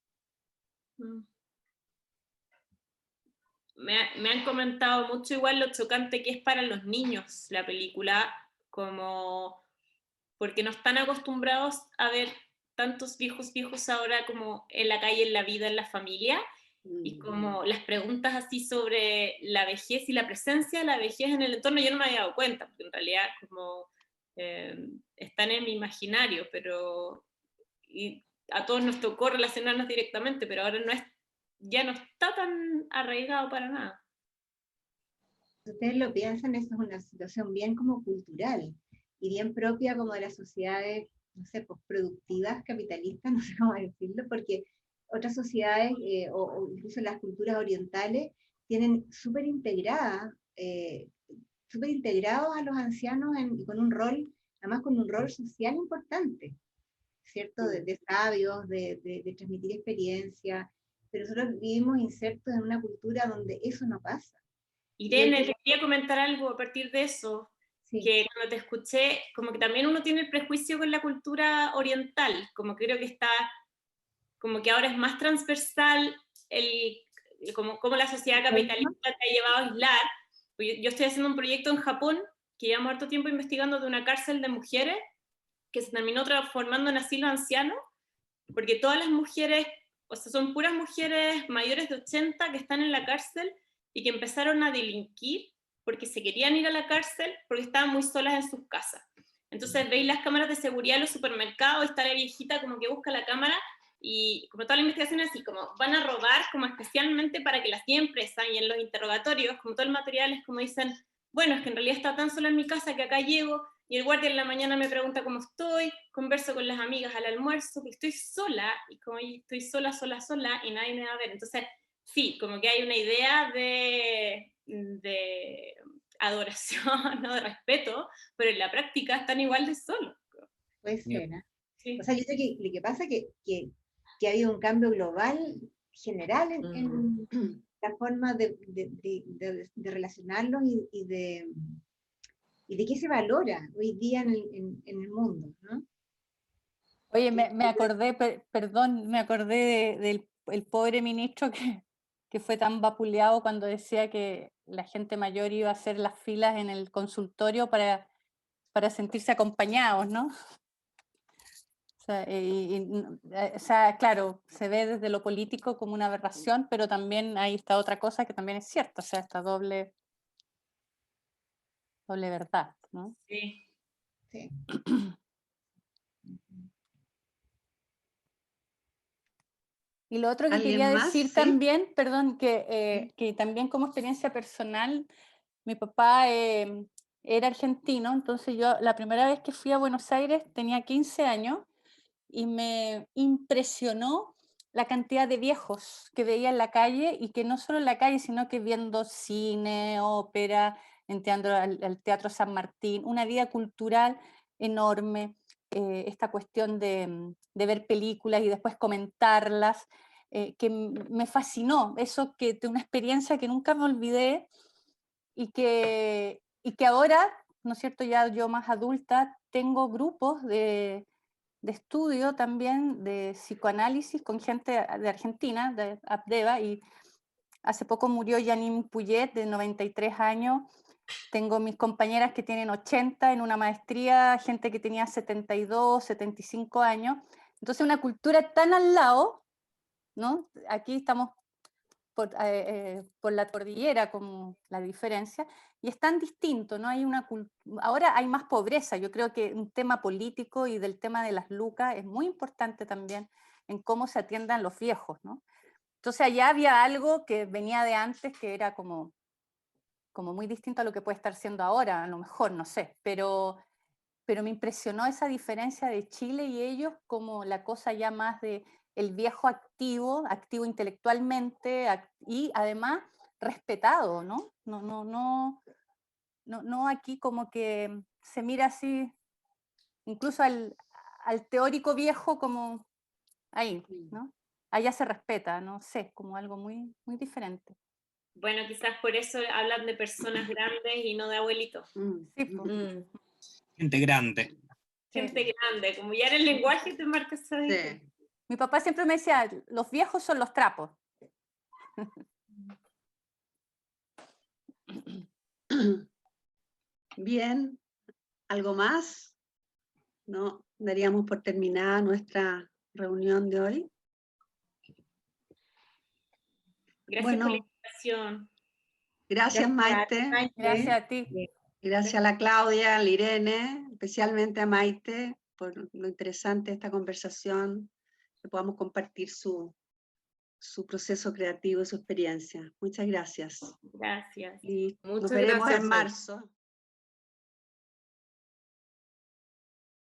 Me han comentado mucho igual lo chocante que es para los niños la película, como porque no están acostumbrados a ver tantos viejos ahora como en la calle, en la vida, en la familia, y como las preguntas así sobre la vejez y la presencia de la vejez en el entorno, yo no me había dado cuenta, porque en realidad como están en mi imaginario, pero y a todos nos tocó relacionarnos directamente, pero ahora ya no está tan arraigado para nada. Si ustedes lo piensan, eso es una situación bien como cultural y bien propia como de las sociedades, no sé, pues productivas, capitalistas, no sé cómo decirlo, porque otras sociedades o incluso las culturas orientales tienen súper integrados a los ancianos con un rol, además con un rol social importante, ¿cierto? De sabios, de transmitir experiencia, pero nosotros vivimos insertos en una cultura donde eso no pasa. Irene, te quería comentar algo a partir de eso, sí. Que cuando te escuché, como que también uno tiene el prejuicio con la cultura oriental, como que creo que está, como que ahora es más transversal como la sociedad capitalista te ha llevado a aislar. Yo estoy haciendo un proyecto en Japón, que llevamos harto tiempo investigando, de una cárcel de mujeres, que se terminó transformando en asilo anciano, porque todas las mujeres, o sea, son puras mujeres mayores de 80 que están en la cárcel, y que empezaron a delinquir porque se querían ir a la cárcel porque estaban muy solas en sus casas. Entonces veis las cámaras de seguridad en los supermercados, está la viejita como que busca la cámara, y como toda la investigación es así, como van a robar como especialmente para que las lleven presa, y en los interrogatorios, como todo el material es como dicen, bueno, es que en realidad está tan sola en mi casa que acá llego, y el guardia en la mañana me pregunta cómo estoy, converso con las amigas al almuerzo, que estoy sola, y como estoy sola, y nadie me va a ver. Entonces, sí, como que hay una idea de adoración, ¿no? De respeto, pero en la práctica están igual de solos. Puede ser, ¿eh? Sí. O sea, yo sé que lo que pasa es que ha habido un cambio global, general, en la forma de relacionarlos y de qué se valora hoy día en el mundo, ¿no? Oye, me acordé, perdón, me acordé del pobre ministro que fue tan vapuleado cuando decía que la gente mayor iba a hacer las filas en el consultorio para sentirse acompañados, ¿no? O sea, claro, se ve desde lo político como una aberración, pero también hay esta otra cosa que también es cierta, o sea, esta doble verdad, ¿no? Sí. Sí. Y lo otro que quería decir también, perdón, que también como experiencia personal, mi papá era argentino, entonces yo la primera vez que fui a Buenos Aires tenía 15 años y me impresionó la cantidad de viejos que veía en la calle, y que no solo en la calle, sino que viendo cine, ópera, entrando al Teatro San Martín, una vida cultural enorme, esta cuestión de ver películas y después comentarlas, que me fascinó, eso que de una experiencia que nunca me olvidé, y que ahora, ¿no es cierto?, ya yo más adulta, tengo grupos de estudio también de psicoanálisis con gente de Argentina, de Abdeva, y hace poco murió Janine Puyet, de 93 años. Tengo mis compañeras que tienen 80 en una maestría, gente que tenía 72, 75 años. Entonces, una cultura tan al lado, ¿no? Aquí estamos por la cordillera, como la diferencia, y es tan distinto, ¿no? Ahora hay más pobreza. Yo creo que un tema político y del tema de las lucas es muy importante también en cómo se atiendan los viejos, ¿no? Entonces allá había algo que venía de antes, que era como muy distinto a lo que puede estar siendo ahora, a lo mejor, no sé, pero me impresionó esa diferencia de Chile y ellos, como la cosa ya más de el viejo activo intelectualmente, y además respetado, ¿no? No aquí como que se mira así, incluso al teórico viejo como ahí, ¿no? Allá se respeta, no sé, como algo muy, muy diferente. Bueno, quizás por eso hablan de personas grandes y no de abuelitos. Sí, pues. Gente grande. Gente grande, como ya en el lenguaje te marcas esa diferencia. Sí. Mi papá siempre me decía, los viejos son los trapos. Bien, ¿algo más? ¿No? Daríamos por terminada nuestra reunión de hoy. Gracias por la Bueno, invitación. gracias Maite. Gracias a ti. Gracias a la Claudia, a la Irene, especialmente a Maite, por lo interesante de esta conversación, que podamos compartir su proceso creativo y su experiencia. Muchas gracias. Gracias. Y nos Muchas veremos gracias, en Maite. marzo.